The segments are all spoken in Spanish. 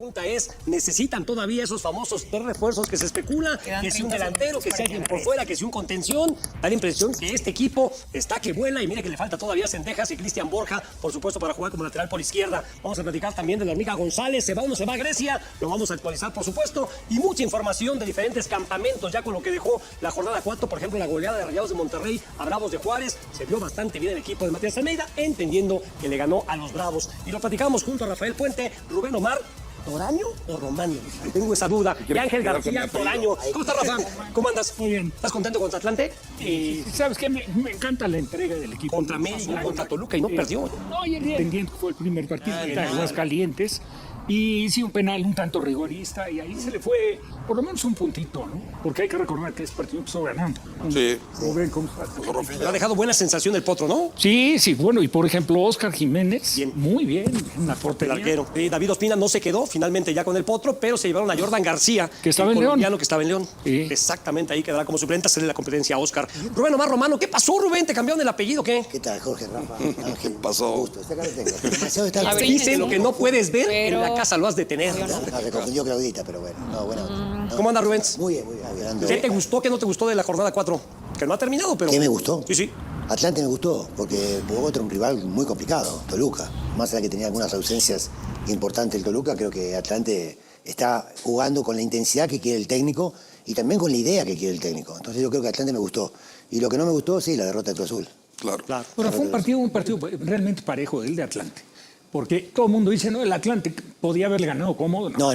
pregunta es, ¿necesitan todavía esos famosos 3 refuerzos que se especula? Que si un delantero, que si alguien por fuera, que si un contención. Da la impresión que este equipo está que vuela y mire que le falta todavía Cendejas y Cristian Borja, por supuesto, para jugar como lateral por izquierda. Vamos a platicar también de la Hormiga González. ¿Se va o no se va a Grecia? Lo vamos a actualizar, por supuesto. Y mucha información de diferentes campamentos, ya con lo que dejó la jornada 4. Por ejemplo, la goleada de Rayados de Monterrey a Bravos de Juárez. Se vio bastante bien el equipo de Matías Almeida, entendiendo que le ganó a los Bravos. Y lo platicamos junto a Rafael Puente, Rubén Omar. ¿Toraño o Romano? Tengo esa duda. Y Ángel García, Toraño. ¿Cómo estás, Rafa? ¿Cómo andas? Muy bien. ¿Estás contento contra Atlante? ¿Sabes qué? Me encanta la entrega del equipo. Contra América, contra Toluca y no perdió. No, y el pendiente fue el primer partido de Aguascalientes. Y sí, un penal un tanto rigorista. Y ahí se le fue por lo menos un puntito, ¿no? Porque hay que recordar que ese partido empezó ganando. Sí. Rubén, ¿cómo está? Ha dejado buena sensación el Potro, ¿no? Sí, bueno. Y por ejemplo, Óscar Jiménez. Bien. Muy bien. Una El portería. arquero. David Ospina no se quedó finalmente ya con el Potro, pero se llevaron a Jordan García. Que estaba el en León. colombiano que estaba en León. Sí. Exactamente, ahí quedará como suplente, hacerle la competencia a Óscar. Rubén Omar Romano, ¿qué pasó, Rubén? ¿Te cambiaron el apellido o qué? ¿Qué tal, Jorge, Rafa, Ángel? Pasó. Gusto. Esta cara tengo. Demasiado está A ver, dice lo que no puedes ver, en la casa lo has de tener. No, me confundió Claudita, pero bueno. No, bueno. ¿Cómo anda, Rubén? Muy bien, muy bien. ¿Qué te gustó, qué no te gustó de la jornada 4? Que no ha terminado, pero... ¿Qué me gustó? Sí. Atlante me gustó, porque jugó contra un rival muy complicado, Toluca. Más allá de que tenía algunas ausencias importantes el Toluca, creo que Atlante está jugando con la intensidad que quiere el técnico y también con la idea que quiere el técnico. Entonces yo creo que Atlante me gustó. Y lo que no me gustó, sí, la derrota de Cruz Azul. Claro. Pero fue un partido realmente parejo el de Atlante. Porque todo el mundo dice, no, el Atlante podía haberle ganado cómodo. No.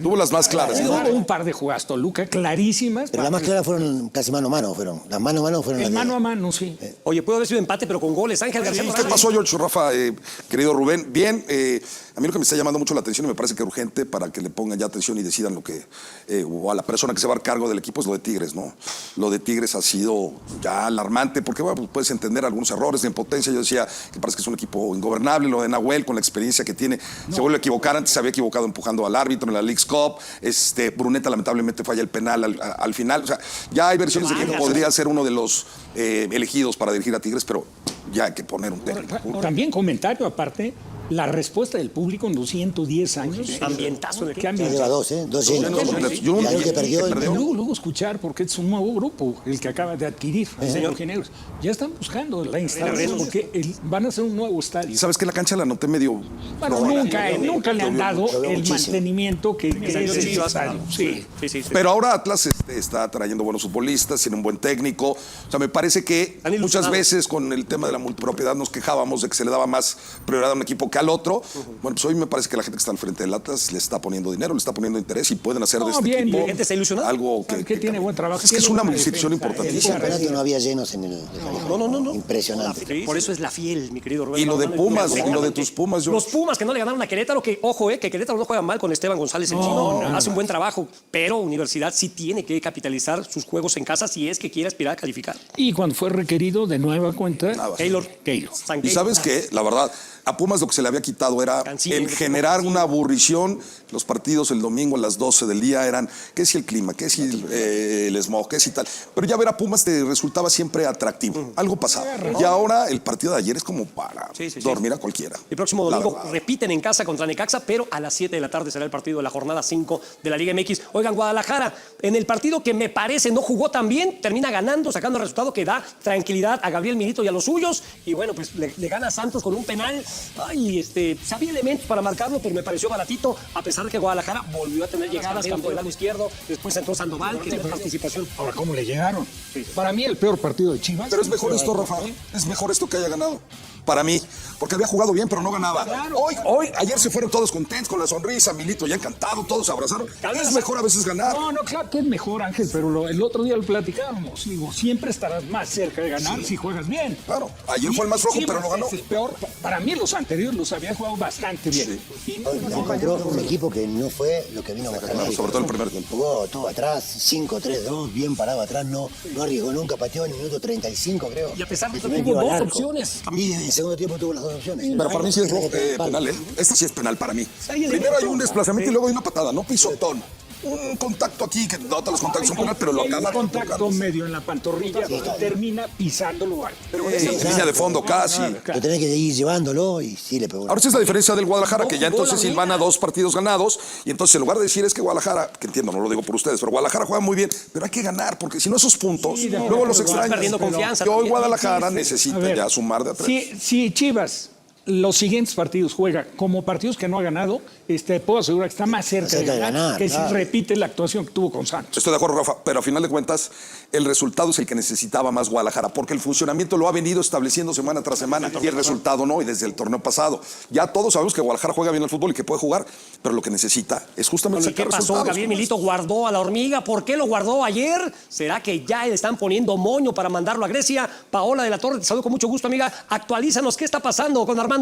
Tuvo las más claras. Hubo un par de jugadas Toluca clarísimas. Pero las más claras fueron casi mano a mano. Las mano a mano fueron El las mano a mano, sí. Oye, puede haber sido empate, pero con goles. Ángel García. ¿Qué pasó, George, Rafa, querido Rubén? Bien, a mí lo que me está llamando mucho la atención y me parece que es urgente para que le pongan ya atención y decidan lo que, o a la persona que se va a dar cargo del equipo, es lo de Tigres, ¿no? Lo de Tigres ha sido ya alarmante, porque bueno, pues puedes entender algunos errores de impotencia. Yo decía que parece que es un equipo ingobernable, lo de Nahuel, con la experiencia que tiene, se vuelve a equivocar. Antes se había equivocado empujando al árbitro en la Leagues Cup. Bruneta lamentablemente falla el penal al final. O sea, ya hay versiones de que podría ser uno de los elegidos para dirigir a Tigres, pero ya hay que poner un técnico. También comentario aparte, la respuesta del público en los 110 años. Ambientazo en el ¿Qué Ya ambientazo? lleva dos llenos. Yo Y ahí que perdió. Y luego escuchar, porque es un nuevo grupo el que acaba de adquirir, el señor Gineros. Ya están buscando la instalación, porque van a hacer un nuevo estadio. ¿Sabes qué? La cancha la noté medio... Bueno, nunca le han dado lo veo el muchísimo. mantenimiento que es el estadio. Sí. Pero ahora Atlas está trayendo buenos futbolistas, tiene un buen técnico. O sea, me parece que Han muchas ilusionado. veces con el tema de la multipropiedad nos quejábamos de que se le daba más prioridad a un equipo que al otro. Bueno, pues hoy me parece que la gente que está al frente del Atlas le está poniendo dinero, le está poniendo interés y pueden hacer de este bien, equipo bien. La gente está ilusionada. algo que tiene buen trabajo. Es que es Tiene una buena institución defensa. En ese importantísima. campeonato no había llenos en el. No. Impresionante. Por eso es la fiel, mi querido Rubén. Y lo de Romano, Pumas, es y lo de tus Pumas, yo... Los Pumas que no le ganaron a Querétaro, que ojo, que Querétaro no juega mal con Esteban González el chino, hace un buen trabajo, pero Universidad sí tiene que capitalizar sus juegos en casa si es que quiere aspirar a calificar. Y cuando fue requerido de nueva cuenta, Keylor. Keylor. Y sabes qué, la verdad, a Pumas lo que se le había quitado era Cancino, el generar una aburrición. Los partidos el domingo a las 12 del día eran, ¿qué si el clima? ¿Qué si el smog? ¿Qué si tal? Pero ya ver a Pumas te resultaba siempre atractivo. Algo pasaba. Y ahora el partido de ayer es como para dormir a cualquiera. El próximo La domingo verdad. repiten en casa contra Necaxa, pero a las 7 de la tarde será el partido de la jornada 5 de la Liga MX. Oigan, Guadalajara, en el partido que me parece no jugó tan bien, termina ganando, sacando el resultado que da tranquilidad a Gabriel Milito y a los suyos. Y bueno, pues le gana a Santos con un penal. Ay, había elementos para marcarlo, pero me pareció baratito, a pesar de que Guadalajara volvió a tener llegadas, campo del lado izquierdo, después entró Sandoval, que tiene participación. Ahora, ¿cómo le llegaron? Para mí, el peor partido de Chivas. Pero es mejor esto, Rafa. Es mejor esto que haya ganado. Para mí, porque había jugado bien, pero no ganaba. Ayer se fueron todos contentos con la sonrisa, Milito ya encantado, todos se abrazaron. Es mejor a veces ganar. No, claro que es mejor, Ángel, pero el otro día lo platicábamos. Digo, siempre estarás más cerca de ganar si juegas bien. Claro, ayer fue el más flojo, pero no ganó. Es el peor. Para mí, los anteriores los había jugado bastante bien. Y no, Encontró un equipo que no fue lo que vino a mostrar. Sobre todo el primer tiempo. Jugó todo atrás, 5-3-2, bien parado atrás, no arriesgó nunca, pateó en el minuto 35, creo. Y a pesar de que Metió tuvo al dos arco. opciones. Y en el segundo tiempo tuvo las dos opciones. Pero para mí sí es rojo penal, ¿eh? Este sí es penal para mí. Primero hay un desplazamiento y luego hay una patada, no pisotón. un contacto aquí, que no todos los contactos son penal, pero lo Hay un acaba de contacto tocar. medio en la pantorrilla y termina pisándolo ahí. Pero línea de fondo casi. Lo tenés que ir llevándolo y sí le pegó. Ahora sí es la diferencia del Guadalajara, que ya Jugó entonces la silvana 2 partidos ganados, y entonces en lugar de decir es que Guadalajara, que entiendo, no lo digo por ustedes, pero Guadalajara juega muy bien, pero hay que ganar, porque si no esos puntos, Sí, luego los vas extrañas. perdiendo confianza Y hoy también. Guadalajara A necesita ver, ya sumar de a 3. Si Chivas los siguientes partidos juega como partidos que no ha ganado, puedo asegurar que está más cerca de ganar, que claro. si repite la actuación que tuvo con Santos. Estoy de acuerdo, Rafa, pero a final de cuentas, el resultado es el que necesitaba más Guadalajara, porque el funcionamiento lo ha venido estableciendo semana tras semana, y el resultado no, y desde el torneo pasado. Ya todos sabemos que Guadalajara juega bien al fútbol y que puede jugar, pero lo que necesita es justamente ¿Y qué sacar pasó? resultados. Gabriel Milito guardó a la hormiga. ¿Por qué lo guardó ayer? ¿Será que ya le están poniendo moño para mandarlo a Grecia? Paola de la Torre, te saludo con mucho gusto, amiga. Actualízanos, ¿qué está pasando con Armando?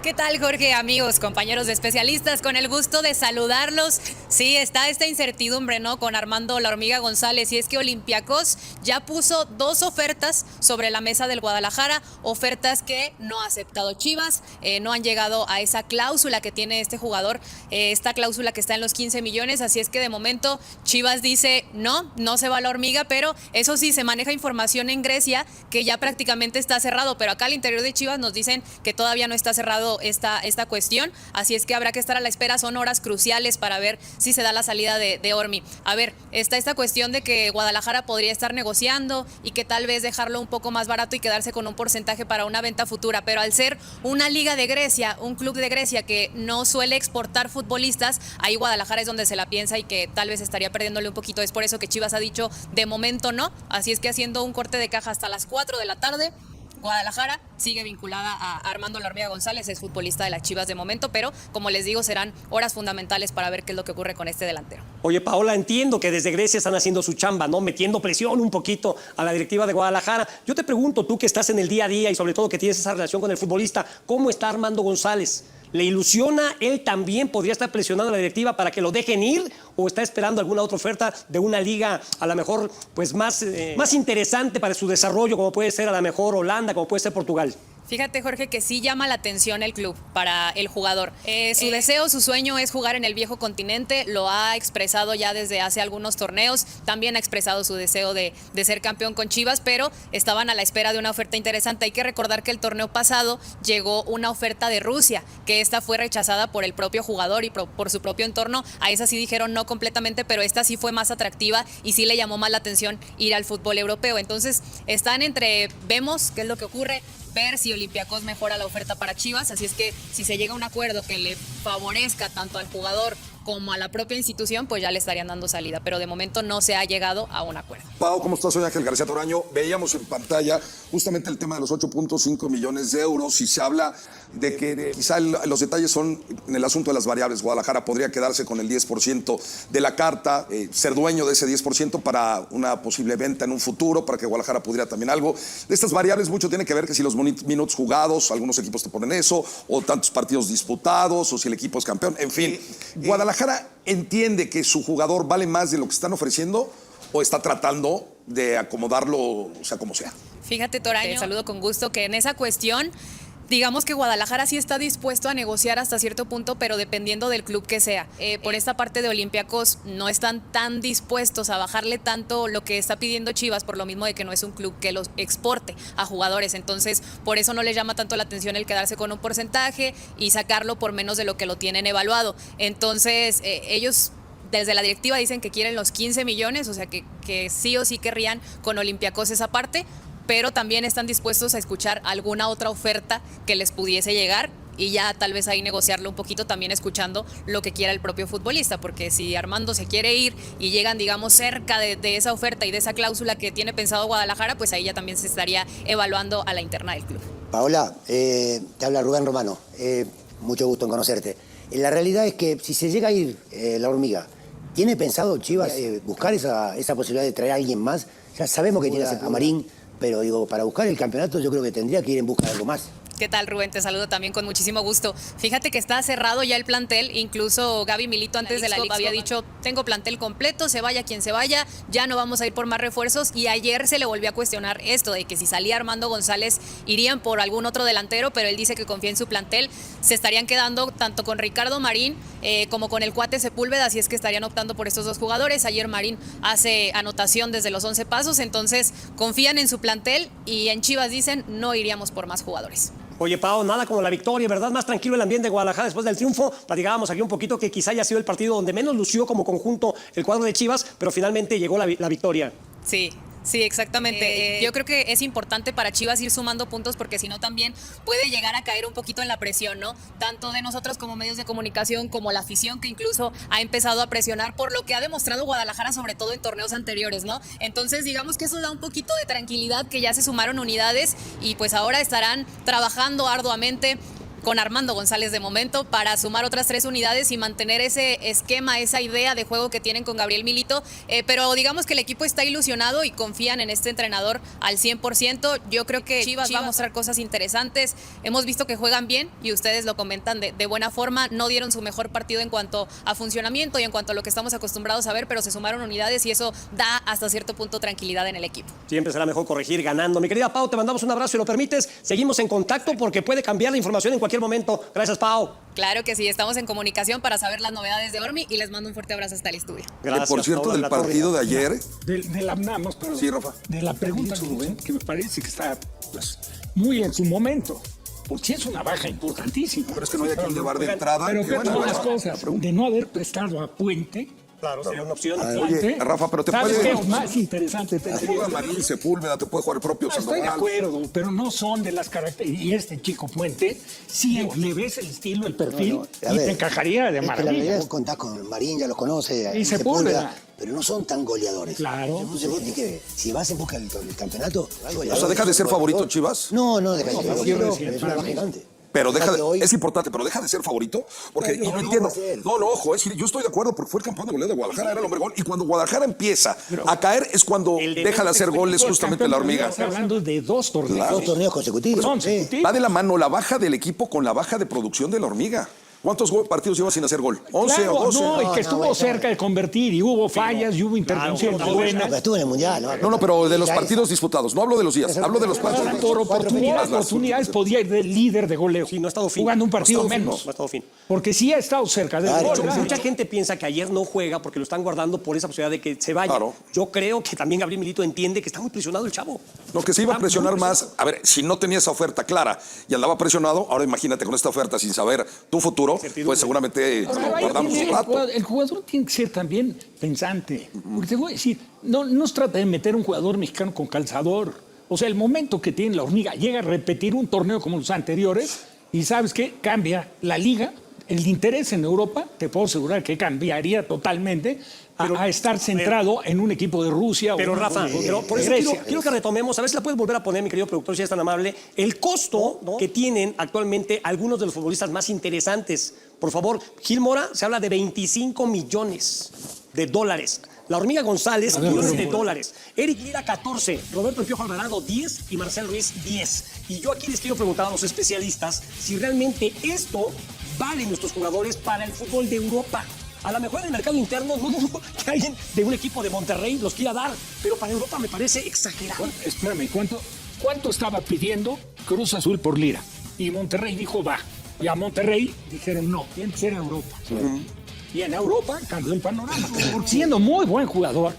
¿Qué tal, Jorge? Amigos, compañeros de especialistas, con el gusto de saludarlos. Sí, está esta incertidumbre, ¿no? Con Armando La Hormiga González. Y es que Olympiacos ya puso 2 ofertas sobre la mesa del Guadalajara, ofertas que no ha aceptado Chivas, no han llegado a esa cláusula que tiene este jugador, esta cláusula que está en los 15 millones. Así es que de momento Chivas dice no se va La Hormiga, pero eso sí, se maneja información en Grecia que ya prácticamente está cerrado, pero acá al interior de Chivas nos dicen que todavía no está cerrado esta cuestión, así es que habrá que estar a la espera, son horas cruciales para ver si se da la salida de Ormi. A ver, está esta cuestión de que Guadalajara podría estar negociando y que tal vez dejarlo un poco más barato y quedarse con un porcentaje para una venta futura, pero al ser una liga de Grecia, un club de Grecia que no suele exportar futbolistas, ahí Guadalajara es donde se la piensa y que tal vez estaría perdiéndole un poquito, es por eso que Chivas ha dicho de momento no, así es que haciendo un corte de caja hasta las 4 de la tarde, Guadalajara sigue vinculada a Armando La Hormiga González, es futbolista de las Chivas de momento, pero como les digo, serán horas fundamentales para ver qué es lo que ocurre con este delantero. Oye, Paola, entiendo que desde Grecia están haciendo su chamba, ¿no? Metiendo presión un poquito a la directiva de Guadalajara. Yo te pregunto, tú que estás en el día a día y sobre todo que tienes esa relación con el futbolista, ¿cómo está Armando González? ¿Le ilusiona? ¿Él también podría estar presionando a la directiva para que lo dejen ir? ¿O está esperando alguna otra oferta de una liga a lo mejor pues más interesante para su desarrollo, como puede ser a lo mejor Holanda, como puede ser Portugal? Fíjate, Jorge, que sí llama la atención el club para el jugador. Su deseo, su sueño es jugar en el viejo continente, lo ha expresado ya desde hace algunos torneos, también ha expresado su deseo de ser campeón con Chivas, pero estaban a la espera de una oferta interesante. Hay que recordar que el torneo pasado llegó una oferta de Rusia, que esta fue rechazada por el propio jugador y por su propio entorno. A esa sí dijeron no completamente, pero esta sí fue más atractiva y sí le llamó más la atención ir al fútbol europeo. Entonces están entre, vemos qué es lo que ocurre, ver si Olympiacos mejora la oferta para Chivas, así es que si se llega a un acuerdo que le favorezca tanto al jugador como a la propia institución, pues ya le estarían dando salida, pero de momento no se ha llegado a un acuerdo. Pau, ¿cómo estás? Soy Ángel García Toraño. Veíamos en pantalla justamente el tema de los 8.5 millones de euros y se habla de que quizá los detalles son en el asunto de las variables. Guadalajara podría quedarse con el 10% de la carta, ser dueño de ese 10% para una posible venta en un futuro, para que Guadalajara pudiera también algo. De estas variables mucho tiene que ver que si los minutos jugados, algunos equipos te ponen eso, o tantos partidos disputados, o si el equipo es campeón, en fin. Guadalajara entiende que su jugador vale más de lo que están ofreciendo o está tratando de acomodarlo, o sea, como sea. Fíjate, Toraño, te saludo con gusto, que en esa cuestión, digamos que Guadalajara sí está dispuesto a negociar hasta cierto punto, pero dependiendo del club que sea. Por esta parte de Olympiacos no están tan dispuestos a bajarle tanto lo que está pidiendo Chivas, por lo mismo de que no es un club que los exporte a jugadores. Entonces, por eso no les llama tanto la atención el quedarse con un porcentaje y sacarlo por menos de lo que lo tienen evaluado. Entonces, ellos desde la directiva dicen que quieren los 15 millones, o sea que sí o sí querrían con Olympiacos esa parte, pero también están dispuestos a escuchar alguna otra oferta que les pudiese llegar y ya tal vez ahí negociarlo un poquito, también escuchando lo que quiera el propio futbolista, porque si Armando se quiere ir y llegan, digamos, cerca de esa oferta y de esa cláusula que tiene pensado Guadalajara, pues ahí ya también se estaría evaluando a la interna del club. Paola, te habla Rubén Romano, mucho gusto en conocerte. La realidad es que si se llega a ir La Hormiga, ¿tiene pensado Chivas buscar esa posibilidad de traer a alguien más? Ya sabemos que tiene a Marín, pero digo, para buscar el campeonato yo creo que tendría que ir en busca de algo más. ¿Qué tal, Rubén? Te saludo también con muchísimo gusto. Fíjate que está cerrado ya el plantel, incluso Gaby Milito antes de la Liga había dicho, tengo plantel completo, se vaya quien se vaya, ya no vamos a ir por más refuerzos, y ayer se le volvió a cuestionar esto de que si salía Armando González irían por algún otro delantero, pero él dice que confía en su plantel, se estarían quedando tanto con Ricardo Marín como con el Cuate Sepúlveda, así es que estarían optando por estos dos jugadores. Ayer Marín hace anotación desde los 11 pasos, entonces confían en su plantel, y en Chivas dicen, no iríamos por más jugadores. Oye, Pau, nada como la victoria, ¿verdad? Más tranquilo el ambiente de Guadalajara después del triunfo. Platicábamos aquí un poquito que quizá haya sido el partido donde menos lució como conjunto el cuadro de Chivas, pero finalmente llegó la victoria. Sí, exactamente. Yo creo que es importante para Chivas ir sumando puntos, porque si no también puede llegar a caer un poquito en la presión, ¿no? Tanto de nosotros como medios de comunicación, como la afición, que incluso ha empezado a presionar por lo que ha demostrado Guadalajara, sobre todo en torneos anteriores, ¿no? Entonces digamos que eso da un poquito de tranquilidad, que ya se sumaron unidades y pues ahora estarán trabajando arduamente con Armando González de momento para sumar otras 3 unidades y mantener ese esquema, esa idea de juego que tienen con Gabriel Milito, pero digamos que el equipo está ilusionado y confían en este entrenador al 100%. Yo creo que Chivas va a mostrar cosas interesantes, hemos visto que juegan bien y ustedes lo comentan de buena forma, no dieron su mejor partido en cuanto a funcionamiento y en cuanto a lo que estamos acostumbrados a ver, pero se sumaron unidades y eso da hasta cierto punto tranquilidad en el equipo. Siempre será mejor corregir ganando. Mi querida Pau, te mandamos un abrazo, si lo permites, seguimos en contacto porque puede cambiar la información en cualquier momento. Gracias, Pau. Claro que sí, estamos en comunicación para saber las novedades de Ormi y les mando un fuerte abrazo hasta el estudio. Gracias, por cierto, Pau, del partido de ayer. Nada más, pero Sí, Rafa. de la pregunta, Rubén, que me parece que está pues, muy en su momento. Porque sí es una baja importantísima. Pero es que no hay quien llevar de entrada. Pero Y que bueno, todas las cosas, de no haber prestado a Puente. Claro, sería una opción. Oye, Rafa, pero te ¿Sabes puede... qué es más interesante? Juega Marín Sepúlveda, te puede jugar el propio Estoy de Sandoval. acuerdo, pero no son de las características. Y este chico Puente, sí le ves el estilo, el perfil, A y ver, te encajaría de es que la maravilla. realidad, vos contás con Marín, ya los conoce, Y Sepúlveda, pero no son tan goleadores. Claro. Entonces vos tenés que, si vas en busca del campeonato... O sea, ¿deja de ser favorito Chivas? No, deja de ser pero favorito, quiero pero decir, es una baja gigante. Pero Fíjate, hoy- es importante, pero deja de ser favorito, porque No, y no no entiendo. va a ser. No, ojo, yo estoy de acuerdo, porque fue el campeón de goleo de Guadalajara, era el hombre gol, y cuando Guadalajara empieza a caer es cuando deja de hacer goles justamente la hormiga. Estás hablando de 2 torneos. Claro. 2 torneos consecutivos. Consecutivos. Va de la mano la baja del equipo con la baja de producción de la hormiga. ¿Cuántos partidos lleva sin hacer gol? 11 Claro, o 12. no, y que estuvo bueno. cerca de convertir, y hubo fallas, y hubo intervenciones No, buenas. pero estuvo en el Mundial. No, pero de los Ya partidos disputados. No hablo de los días, hablo de los Por partidos. oportunidades podía ir de líder de goleo. Sí, no ha estado fin. Jugando un partido No ha estado fin, menos. no ha estado fin. Porque sí ha estado cerca del Claro, gol. claro. Mucha gente piensa que ayer no juega porque lo están guardando por esa posibilidad de que se vaya. Claro. Yo creo que también Gabriel Milito entiende que está muy presionado el chavo. Lo que se iba a presionar más, a ver, si no tenía esa oferta clara y andaba presionado, ahora imagínate con esta oferta sin saber tu futuro, pues seguramente Pero ahí guardamos tiene- un rato. el jugador tiene que ser también pensante. Porque te voy a decir, no se trata de meter un jugador mexicano con calzador. O sea, el momento que tiene la hormiga, llega a repetir un torneo como los anteriores y ¿sabes qué? Cambia la liga. El interés en Europa, te puedo asegurar que cambiaría totalmente a estar centrado en un equipo de Rusia Pero o Rafa, de pero por eso Grecia. quiero que retomemos, a ver si la puedes volver a poner, mi querido productor, si es tan amable, el costo que tienen actualmente algunos de los futbolistas más interesantes. Por favor, Gil Mora, se habla de 25 millones de dólares. La Hormiga González, millones de dólares. Eric Lira, 14. Roberto El Piojo Alvarado, 10. Y Marcel Ruiz, 10. Y yo aquí les quiero preguntar a los especialistas si realmente esto vale nuestros jugadores para el fútbol de Europa. A lo mejor en el mercado interno no dudo que alguien de un equipo de Monterrey los quiera dar, pero para Europa me parece exagerado. Espérame, ¿cuánto estaba pidiendo Cruz Azul por Lira? Y Monterrey dijo, va. Y a Monterrey dijeron, no, tiene que ser a Europa. Y en Europa cambió el panorama. Porque siendo muy buen jugador,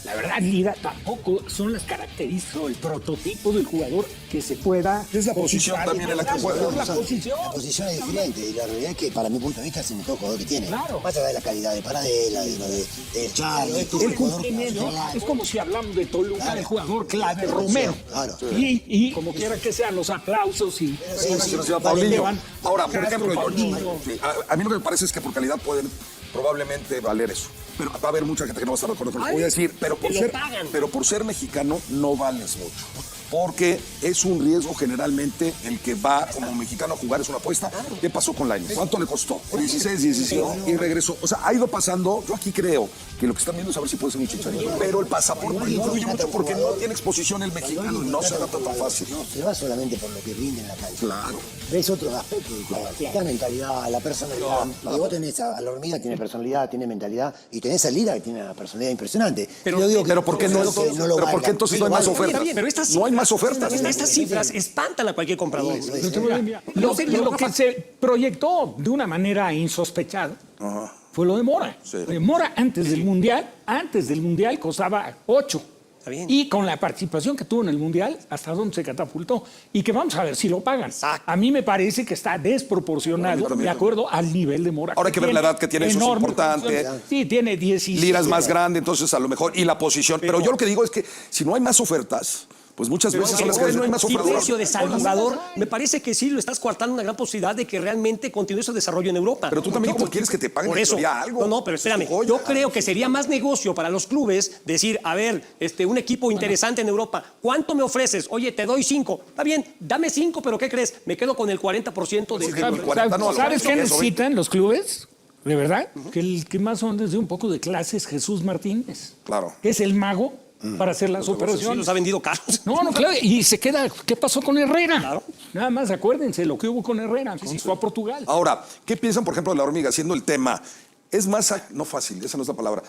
la verdad, Lira tampoco son las características o el prototipo del jugador que se pueda... Es la posición también en la que juega. Es la posición. La posición es diferente y la realidad es que para mi punto de vista es el mejor jugador que tiene. Claro. Más allá de la calidad de Paradela, de Charlie, El cumplimiento es como si hablamos de Toluca, Claro. el jugador clave, Romero. Claro. Y como quiera que sean los aplausos y... Sí, Que nos lleva vale, Paulinho. van- Ahora, por Castro, ejemplo, Paulinho. a mí lo que me parece es que por calidad pueden probablemente valer eso. Pero va a haber mucha gente que no va a estar de acuerdo con lo que voy a decir, pero que lo pagan. por ser mexicano no vales mucho. porque es un riesgo generalmente el que va como mexicano a jugar, es una apuesta. ¿Qué pasó con Lainez? ¿Cuánto le costó? 16, 17 y regresó. O sea, ha ido pasando. Yo aquí creo que lo que están viendo es a ver si puede ser un Chicharito. Pero el pasaporte influye mucho porque no tiene exposición el mexicano y no se adapta tan fácil. No, se va solamente por lo que rinde en la cancha. Claro. Ves otros aspectos del jugador. La mentalidad, la personalidad. Porque vos tenés a la hormiga, tiene personalidad, tiene mentalidad, y tenés a Lira, que tiene una personalidad impresionante. Pero- Yo digo que Pero ¿por qué no, lo pero ¿por valga. qué entonces no hay Lo más valga. ofertas? Bien, pero estas No hay cifras- más ofertas. Estas cifras espantan a cualquier comprador. Sí, Pero te voy a enviar. Lo que se proyectó de una manera insospechada fue lo de Mora. Sí. Mora antes del Mundial costaba 8. Está bien. Y con la participación que tuvo en el Mundial, hasta dónde se catapultó. Y que vamos a ver si lo pagan. A mí me parece que está desproporcionado también. de acuerdo al nivel de Mora. Ahora hay que ver la edad que tiene, eso es enorme. importante. Sí, tiene 17. Lira es más grande, entonces a lo mejor, y la posición. Pero yo lo que digo es que si no hay más ofertas, pues muchas veces son las que no hay más Y ofertas. precio de Salvador, me parece que sí lo estás coartando una gran posibilidad de que realmente continúe ese desarrollo en Europa. Pero tú también como quieres que te paguen Por en eso, teoría algo. no, pero espérame. Es tu joya. Yo creo que sería más negocio para los clubes decir, a ver, un equipo interesante en Europa, ¿cuánto me ofreces? Oye, te doy 5. Está bien, dame 5, pero ¿qué crees? Me quedo con el 40% de... Sí, el 40 no, ¿Sabes lo qué que es, necesitan los clubes? De verdad, que el que más son desde un poco de clase es Jesús Martínez. Claro. Que es el mago para hacer las Sí, operaciones. los ha vendido caros. No, claro, y se queda. ¿Qué pasó con Herrera? Claro. Nada más acuérdense lo que hubo con Herrera, que se fue a Portugal. Ahora, ¿qué piensan, por ejemplo, de la hormiga, siendo el tema? Es más, no fácil, esa no es la palabra.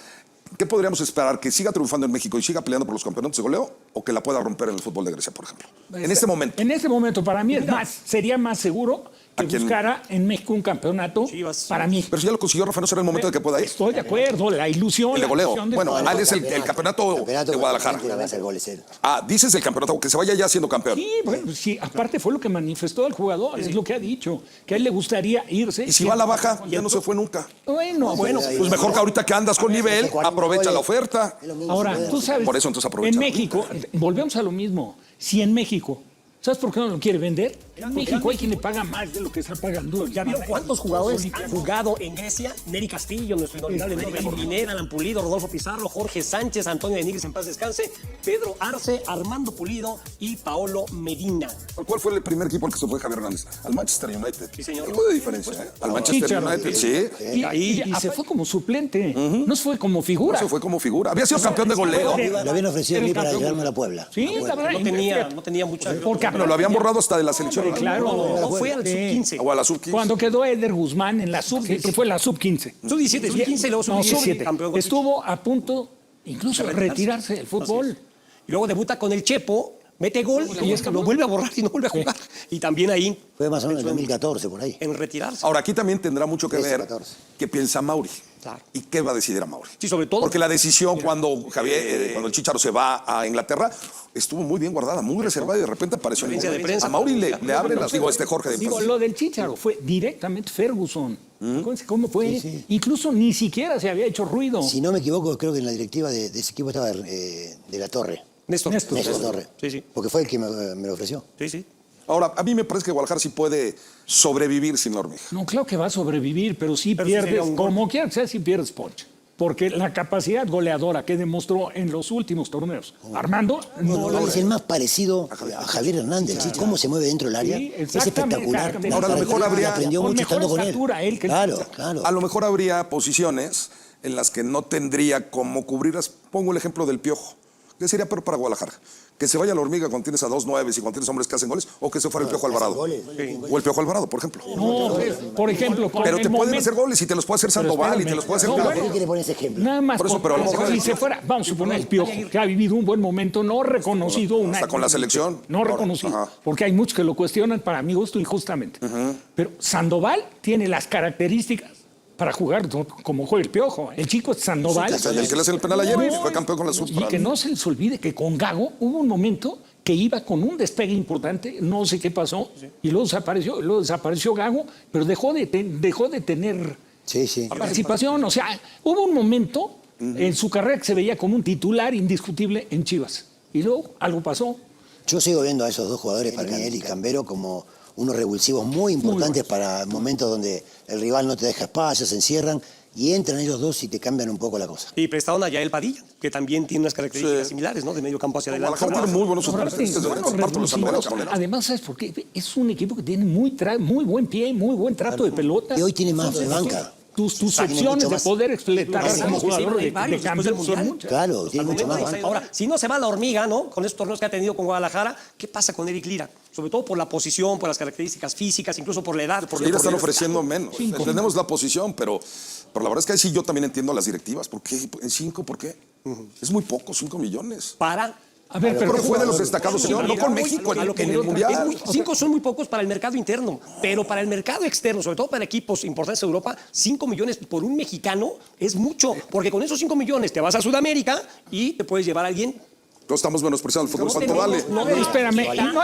¿Qué podríamos esperar? ¿Que siga triunfando en México y siga peleando por los campeonatos de goleo? ¿O que la pueda romper en el fútbol de Grecia, por ejemplo? En este momento. En este momento, para mí, sería más seguro que ¿A quién? buscara en México un campeonato Chivas. para mí. Pero si ya lo consiguió Rafa, ¿no será el momento de que pueda ir? Estoy de acuerdo, la ilusión. El de la goleo. ilusión de Bueno, todo. él es el campeonato de Guadalajara. Una vez hacer goles él. Ah, dices el campeonato, que se vaya ya siendo campeón. Sí, bueno, sí, aparte fue lo que manifestó el jugador, es lo que ha dicho, que a él le gustaría irse. Y si va a la baja, ya no se fue nunca. Bueno, Pues mejor que ahorita que andas con nivel, aprovecha la oferta. ahora, tú sabes, Por eso, entonces, aprovecha. en México, volvemos a lo mismo, si en México, ¿sabes por qué no lo quiere vender? En México hay quien le paga más de lo que está pagando. ¿Ya vieron cuántos jugadores han jugado en Grecia? Neri Castillo, nuestro inolvidable Neri Minera, Alan Pulido, Rodolfo Pizarro, Jorge Sánchez, Antonio de Nigris en paz descanse, Pedro Arce, Armando Pulido y Paolo Medina. ¿Cuál fue el primer equipo al que se fue Javier Hernández? Al Manchester United. Sí, señor. Algo de diferencia, ¿eh? Al Manchester Chicharo. United, sí. Y se fue como suplente, no se fue como figura. Se fue como figura. Había sido campeón de goleo. Lo habían ofrecido a mí para llevarme a la Puebla. Sí, la verdad. No tenía mucha... Porque Pero lo habían borrado hasta de la selección. claro, No, fue al sub-15. O a la sub-15. cuando quedó Eder Guzmán en la que fue la sub-15. Sub-17, sub-15 y luego No, sub-17. sub-17. Campeón con Estuvo a punto incluso de retirarse del fútbol. Y luego debuta con el Chepo, mete gol y es que lo vuelve a borrar y no vuelve a jugar. Y también ahí Fue más o menos en 2014, por ahí. en retirarse. Ahora, aquí también tendrá mucho que 13, ver 14. qué piensa Mauri. Claro. ¿Y qué va a decidir a Mauri? Sí, sobre todo. Porque la decisión cuando cuando el Chicharo se va a Inglaterra estuvo muy bien guardada, muy reservada y de repente apareció en Conferencia de prensa. A Mauri le abre las, Jorge de Digo, lo del Chícharo fue directamente Ferguson. Acuérdense ¿Cómo fue? Incluso ni siquiera se había hecho ruido. Si no me equivoco, creo que en la directiva de ese equipo estaba de la Torre. Néstor. Néstor Torre. Sí, sí. Porque fue el que me lo ofreció. Sí, sí. Ahora, a mí me parece que Guadalajara sí puede sobrevivir sin la hormiga. No, claro que va a sobrevivir, pero sí Pero sí pierdes, sería un gol. como quiera que sea, sí pierdes punch. Porque la capacidad goleadora que demostró en los últimos torneos, Armando, no lo Es el más parecido a Javier Hernández. ¿Sí? Cómo se mueve dentro del área. Sí, Es exactamente, espectacular. exactamente. Ahora, a lo mejor habría- aprendió con mucho mejor estando con él. estatura él que el Claro, Chicharo. claro. A lo mejor habría posiciones en las que no tendría cómo cubrirlas. Pongo el ejemplo del Piojo. ¿Qué sería peor para Guadalajara? ¿Que se vaya la hormiga cuando tienes a 2-9 y cuando tienes hombres que hacen goles? ¿O que se fuera el Piojo Alvarado? goles. O el Piojo Alvarado, por ejemplo. No, por ejemplo, con Pero el te pueden momento- hacer goles y te los puede hacer Sandoval y te los puede hacer... No, ¿Por qué quiere poner ese ejemplo? Nada más, Por eso, pero a lo mejor- si se fuera, vamos a suponer el Piojo, que ha vivido un buen momento, no reconocido un Hasta año. con la selección. No Ahora, reconocido, ajá. porque hay muchos que lo cuestionan para mi gusto injustamente. Pero Sandoval tiene las características para jugar como juega el Piojo. El chico es Sandoval. El que le hace el penal ayer fue campeón con la sub. Y que no se les olvide que con Gago hubo un momento que iba con un despegue importante, no sé qué pasó, y luego desapareció Gago, pero dejó de tener Sí. participación. O sea, hubo un momento en su carrera que se veía como un titular indiscutible en Chivas. Y luego algo pasó. Yo sigo viendo a esos dos jugadores, para mí, él y Cambero, como unos revulsivos muy importantes para momentos donde el rival no te deja espacio, se encierran y entran ellos dos y te cambian un poco la cosa. Y prestaron a Yael Padilla, que también tiene unas características Sí. similares, ¿no? De medio campo hacia adelante. Guadalajara tiene muy buenos Aparte, futbolistas. bueno, Comparto los revolucionó. argumentos. Además, ¿sabes por qué? Es un equipo que tiene muy buen pie, muy buen trato de pelota. Y hoy tiene más de banca. Tus Tiene opciones mucho de más. poder explotar Pensamos como que jugador siempre hay de varios después cambio del son Mundial. muchas. Claro, tiene mucho más banca. Ahora, si no se va la hormiga, ¿no? Con esos torneos que ha tenido con Guadalajara, ¿qué pasa con Eric Lira? Sobre todo por la posición, por las características físicas, incluso por la edad. Por Lira están ofreciendo menos. Entendemos la posición, pero la verdad es que ahí sí yo también entiendo a las directivas. ¿Por qué? ¿En 5? ¿Por qué? Es muy poco, 5 millones. Para... A ver, Pero pero fue de los destacados, señor, no con México en el Mundial. 5 son muy pocos para el mercado interno, pero para el mercado externo, sobre todo para equipos importantes de Europa, 5 millones por un mexicano es mucho, porque con esos 5 millones te vas a Sudamérica y te puedes llevar a alguien. Todos estamos menospreciando el fútbol, No ¿cuánto tenemos- vale? no Pero espérame,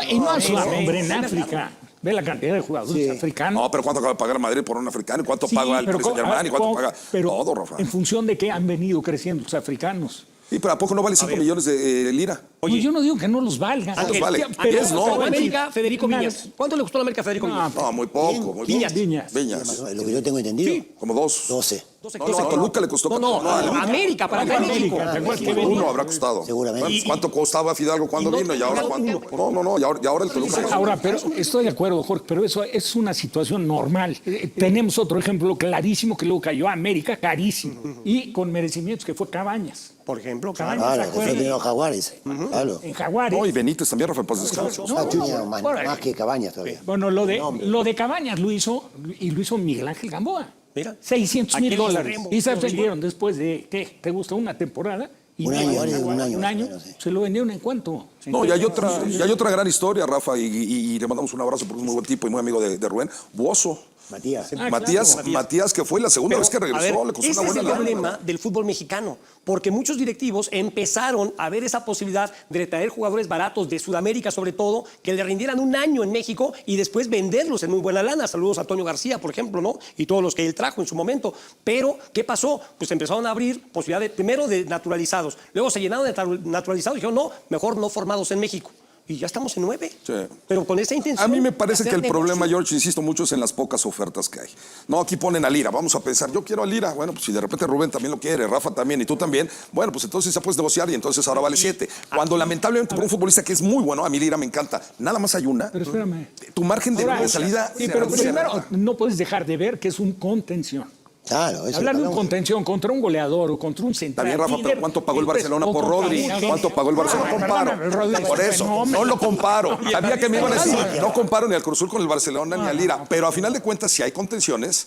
y no a Sí, hombre, en África. Ve la cantidad de jugadores africanos. No, pero ¿cuánto acaba de pagar Madrid por un africano? ¿Y cuánto Sí, paga el pero Paris Saint-Germain? ¿Y cuánto ¿cómo? paga Pero todo, Rafa? en función de qué han venido creciendo los africanos. ¿Y pero a poco no vale 5 millones de lira? Oye, yo no digo que no los valgan. ¿Cuántos vale? Pero Diez no. Pero América, Federico Nada. Viñas. ¿Cuánto le costó a la América a Federico Viñas? No, muy poco. Muy poco. Viñas. Viñas. Viñas. Lo que yo tengo entendido, Como 2. 12, No, a Toluca le costó. No, América, para acá en México. América, ¿te acuerdas que Uno venía? habrá costado. Seguramente. Bueno, ¿cuánto costaba Fidalgo cuando no vino? ¿Y ahora tenía cuánto? No, y ahora el Toluca. Ahora, pero estoy de acuerdo, Jorge, pero eso es una situación normal. Tenemos otro ejemplo clarísimo que luego cayó a América, carísimo, y con merecimientos, que fue Cabañas. Por ejemplo, Cabañas, claro, ¿se que fue acuerdan? de los Jaguares. Claro. En Jaguares. No, y Benítez también, Rafa, pues descanso. Tenía más, por ahí. más que Cabañas todavía. Bueno, lo de Cabañas lo hizo Miguel Ángel Gamboa. Mira. 600 Aquí mil le dólares. hizo Y se Remo. vendieron después de, ¿qué? ¿Te gusta? Una temporada. Y Un año, un año, Un año. más o menos, sí. Se lo vendieron en cuánto. No, y hay otra gran historia, Rafa, y le mandamos un abrazo porque es muy buen tipo y muy amigo de Rubén. Buoso. Matías. Matías, que fue la segunda vez que regresó, A ver, le costó ese una es buena el lana. problema del fútbol mexicano, porque muchos directivos empezaron a ver esa posibilidad de traer jugadores baratos de Sudamérica, sobre todo, que le rindieran un año en México y después venderlos en muy buena lana. Saludos a Antonio García, por ejemplo, ¿no? Y todos los que él trajo en su momento. Pero, ¿qué pasó? Pues empezaron a abrir posibilidades, primero de naturalizados, luego se llenaron de naturalizados y dijeron, no, mejor no formados en México. Y ya estamos en 9. Sí. Pero con esa intención. A mí me de parece hacer que el negocio. problema, George, insisto mucho, es en las pocas ofertas que hay. No, aquí ponen a Lira, vamos a pensar, yo quiero a Lira. Bueno, pues si de repente Rubén también lo quiere, Rafa también y tú también, bueno, pues entonces ya puedes negociar y entonces ahora vale 7. Cuando lamentablemente por un futbolista que es muy bueno, a mí Lira me encanta, nada más hay una. Pero espérame. Tu margen de Ahora, salida. Sí, pero primero no puedes dejar de ver que es un contención. Claro, eso Hablar de un hablamos. contención contra un goleador o contra un central. También, Rafa, pero ¿cuánto pagó el Barcelona por Rodri? ¿Cuánto pagó el Barcelona? No comparo. Rodri, Por eso, fenómeno. no lo comparo. Sabía que me iban a decir, no comparo ni al Cruz Azul con el Barcelona ni al Lira. Pero a final de cuentas, si hay contenciones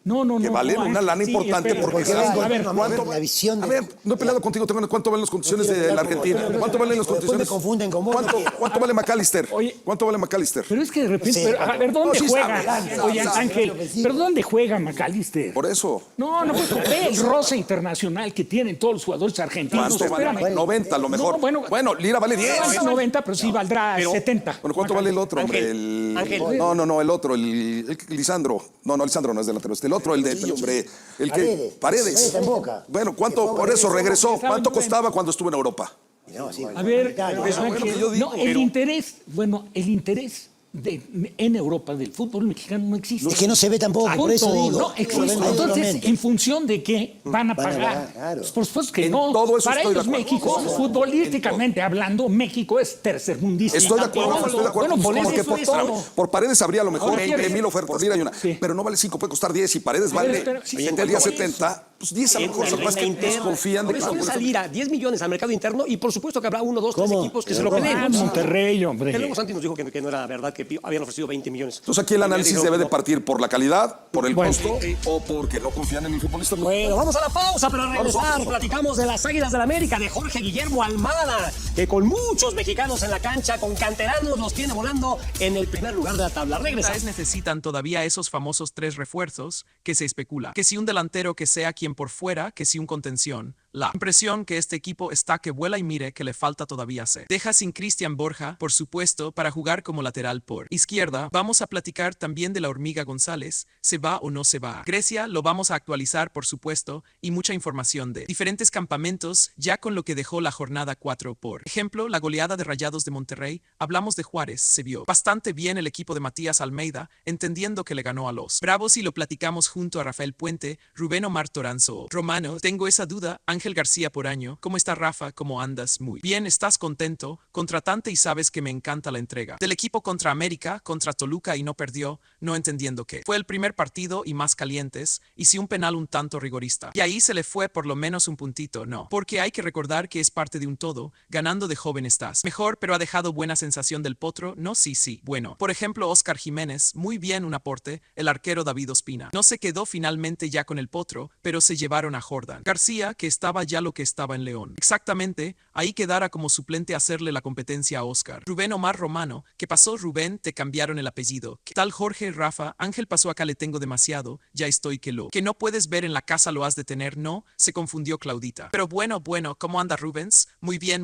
No. que valen una lana Sí, importante espera, porque porque ¿sabes a ver, cuánto la visión de- A ver, no he peleado contigo, ¿cuánto valen las condiciones de la Argentina? ¿Cuánto valen las Después condiciones? me confunden con vos. ¿Cuánto vale McAllister? Oye. ¿Cuánto vale McAllister? Pero es que de repente, Sí, a ver, ¿dónde no, sí juega? sabe, Oye, sabe. Ángel, ¿pero dónde juega McAllister? Por eso. No, pues ve el roce internacional que tienen todos los jugadores argentinos. ¿Cuánto Espérame. vale? 90 a lo mejor. No, Bueno, Lira vale 10. Vale 90, pero sí valdrá 70. Bueno, ¿cuánto vale el otro, hombre? Ángel. No, el otro, el Lisandro. No, Lisandro no es delantero. El otro, el de, hombre, el que... Paredes. En Boca. Bueno, ¿cuánto? En Por eso Boca, regresó. estaba ¿Cuánto en Boca. costaba cuando estuvo en Europa? No, sí, A ver, Claro, eso es lo que yo digo, no, el interés en Europa del fútbol mexicano no existe. Es que no se ve tampoco, por Punto. eso digo. No existe. Lo ven Entonces, solamente. ¿en función de qué van a Van a pagar? pagar, claro. Pues por supuesto que En no. todo eso Para estoy de ellos acuerdo. México, futbolísticamente hablando, México es tercermundista. Estoy de acuerdo, estoy de acuerdo. Bueno, pues Porque eso por, es todo, todo. por Paredes habría a lo mejor Ahora, 20,000 ofertas. Por Lira hay una. Sí. Pero no vale 5, puede costar 10. Y Paredes A ver, vale espera, sí, valía 70. Pues 10 a lo mejor. Lo que pasa es que desconfían de Por que eso son es salir a 10 millones al mercado interno y por supuesto que habrá 1, 2, 3 ¿Cómo? equipos que se lo ¿Cómo? peleen. Monterrey, hombre. Que luego Santi nos dijo que no era verdad, que habían ofrecido 20 millones. Entonces aquí el análisis debe de partir por la calidad, por el Bueno. costo o porque no confían en el futbolista. Bueno, vamos a la pausa, pero al regresar platicamos de las Águilas del la América, de Jorge Guillermo Almada, que con muchos mexicanos en la cancha, con canteranos, los tiene volando en el primer lugar de la tabla. Regresa. Necesitan todavía esos famosos 3 refuerzos que se especula. Que si un delantero que sea quien por fuera, que si un contención. La impresión que este equipo está que vuela y mire que le falta todavía hacer. Deja sin Cristian Borja, por supuesto, para jugar como lateral por izquierda. Vamos a platicar también de la hormiga González, se va o no se va. Grecia lo vamos a actualizar, por supuesto, y mucha información de diferentes campamentos, ya con lo que dejó la jornada 4. Por ejemplo, la goleada de Rayados de Monterrey, hablamos de Juárez, se vio bastante bien el equipo de Matías Almeida, entendiendo que le ganó a los Bravos y lo platicamos junto a Rafael Puente, Rubén Omar Toranzo, Romano, tengo esa duda, Ángel García por año, ¿cómo está Rafa? ¿Cómo andas? Muy bien, ¿estás contento? Contratante y sabes que me encanta la entrega. Del equipo contra América, contra Toluca y no perdió, no entendiendo qué. Fue el primer partido y más calientes, y sí un penal un tanto rigorista. Y ahí se le fue por lo menos un puntito, no. Porque hay que recordar que es parte de un todo, ganando de joven estás. Mejor, pero ha dejado buena sensación del potro, no sí. Bueno, por ejemplo, Oscar Jiménez, muy bien un aporte, el arquero David Ospina. No se quedó finalmente ya con el potro, pero se llevaron a Jordan García, que estaba ya lo que estaba en León. Exactamente, ahí quedara como suplente a hacerle la competencia a Oscar. Rubén Omar Romano, ¿qué pasó Rubén? Te cambiaron el apellido. ¿Qué tal Jorge, Rafa? Ángel pasó acá, le tengo demasiado, ya estoy que lo que no puedes ver en la casa lo has de tener, no, se confundió Claudita. Pero bueno, ¿cómo anda Rubens? Muy bien.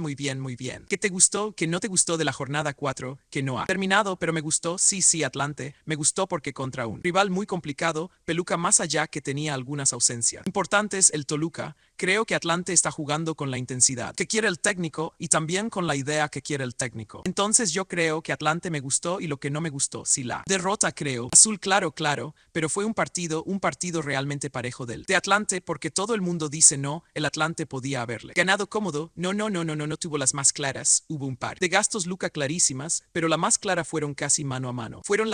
¿Qué te gustó? ¿Qué no te gustó de la jornada 4? Que no ha terminado, pero me gustó, sí, Atlante, me gustó porque contra un rival muy complicado, Peluca más allá que tenía algunas ausencias importantes, el Toluca, creo que Atlante está jugando con la intensidad que quiere el técnico y también con la idea que quiere el técnico. Entonces yo creo que Atlante me gustó y lo que no me gustó, sí la derrota creo. Azul claro, pero fue un partido realmente parejo de Atlante porque todo el mundo dice no, el Atlante podía haberle ganado cómodo, no tuvo las más claras, hubo un par de gastos Luca clarísimas, pero la más clara fueron casi mano a mano. Fueron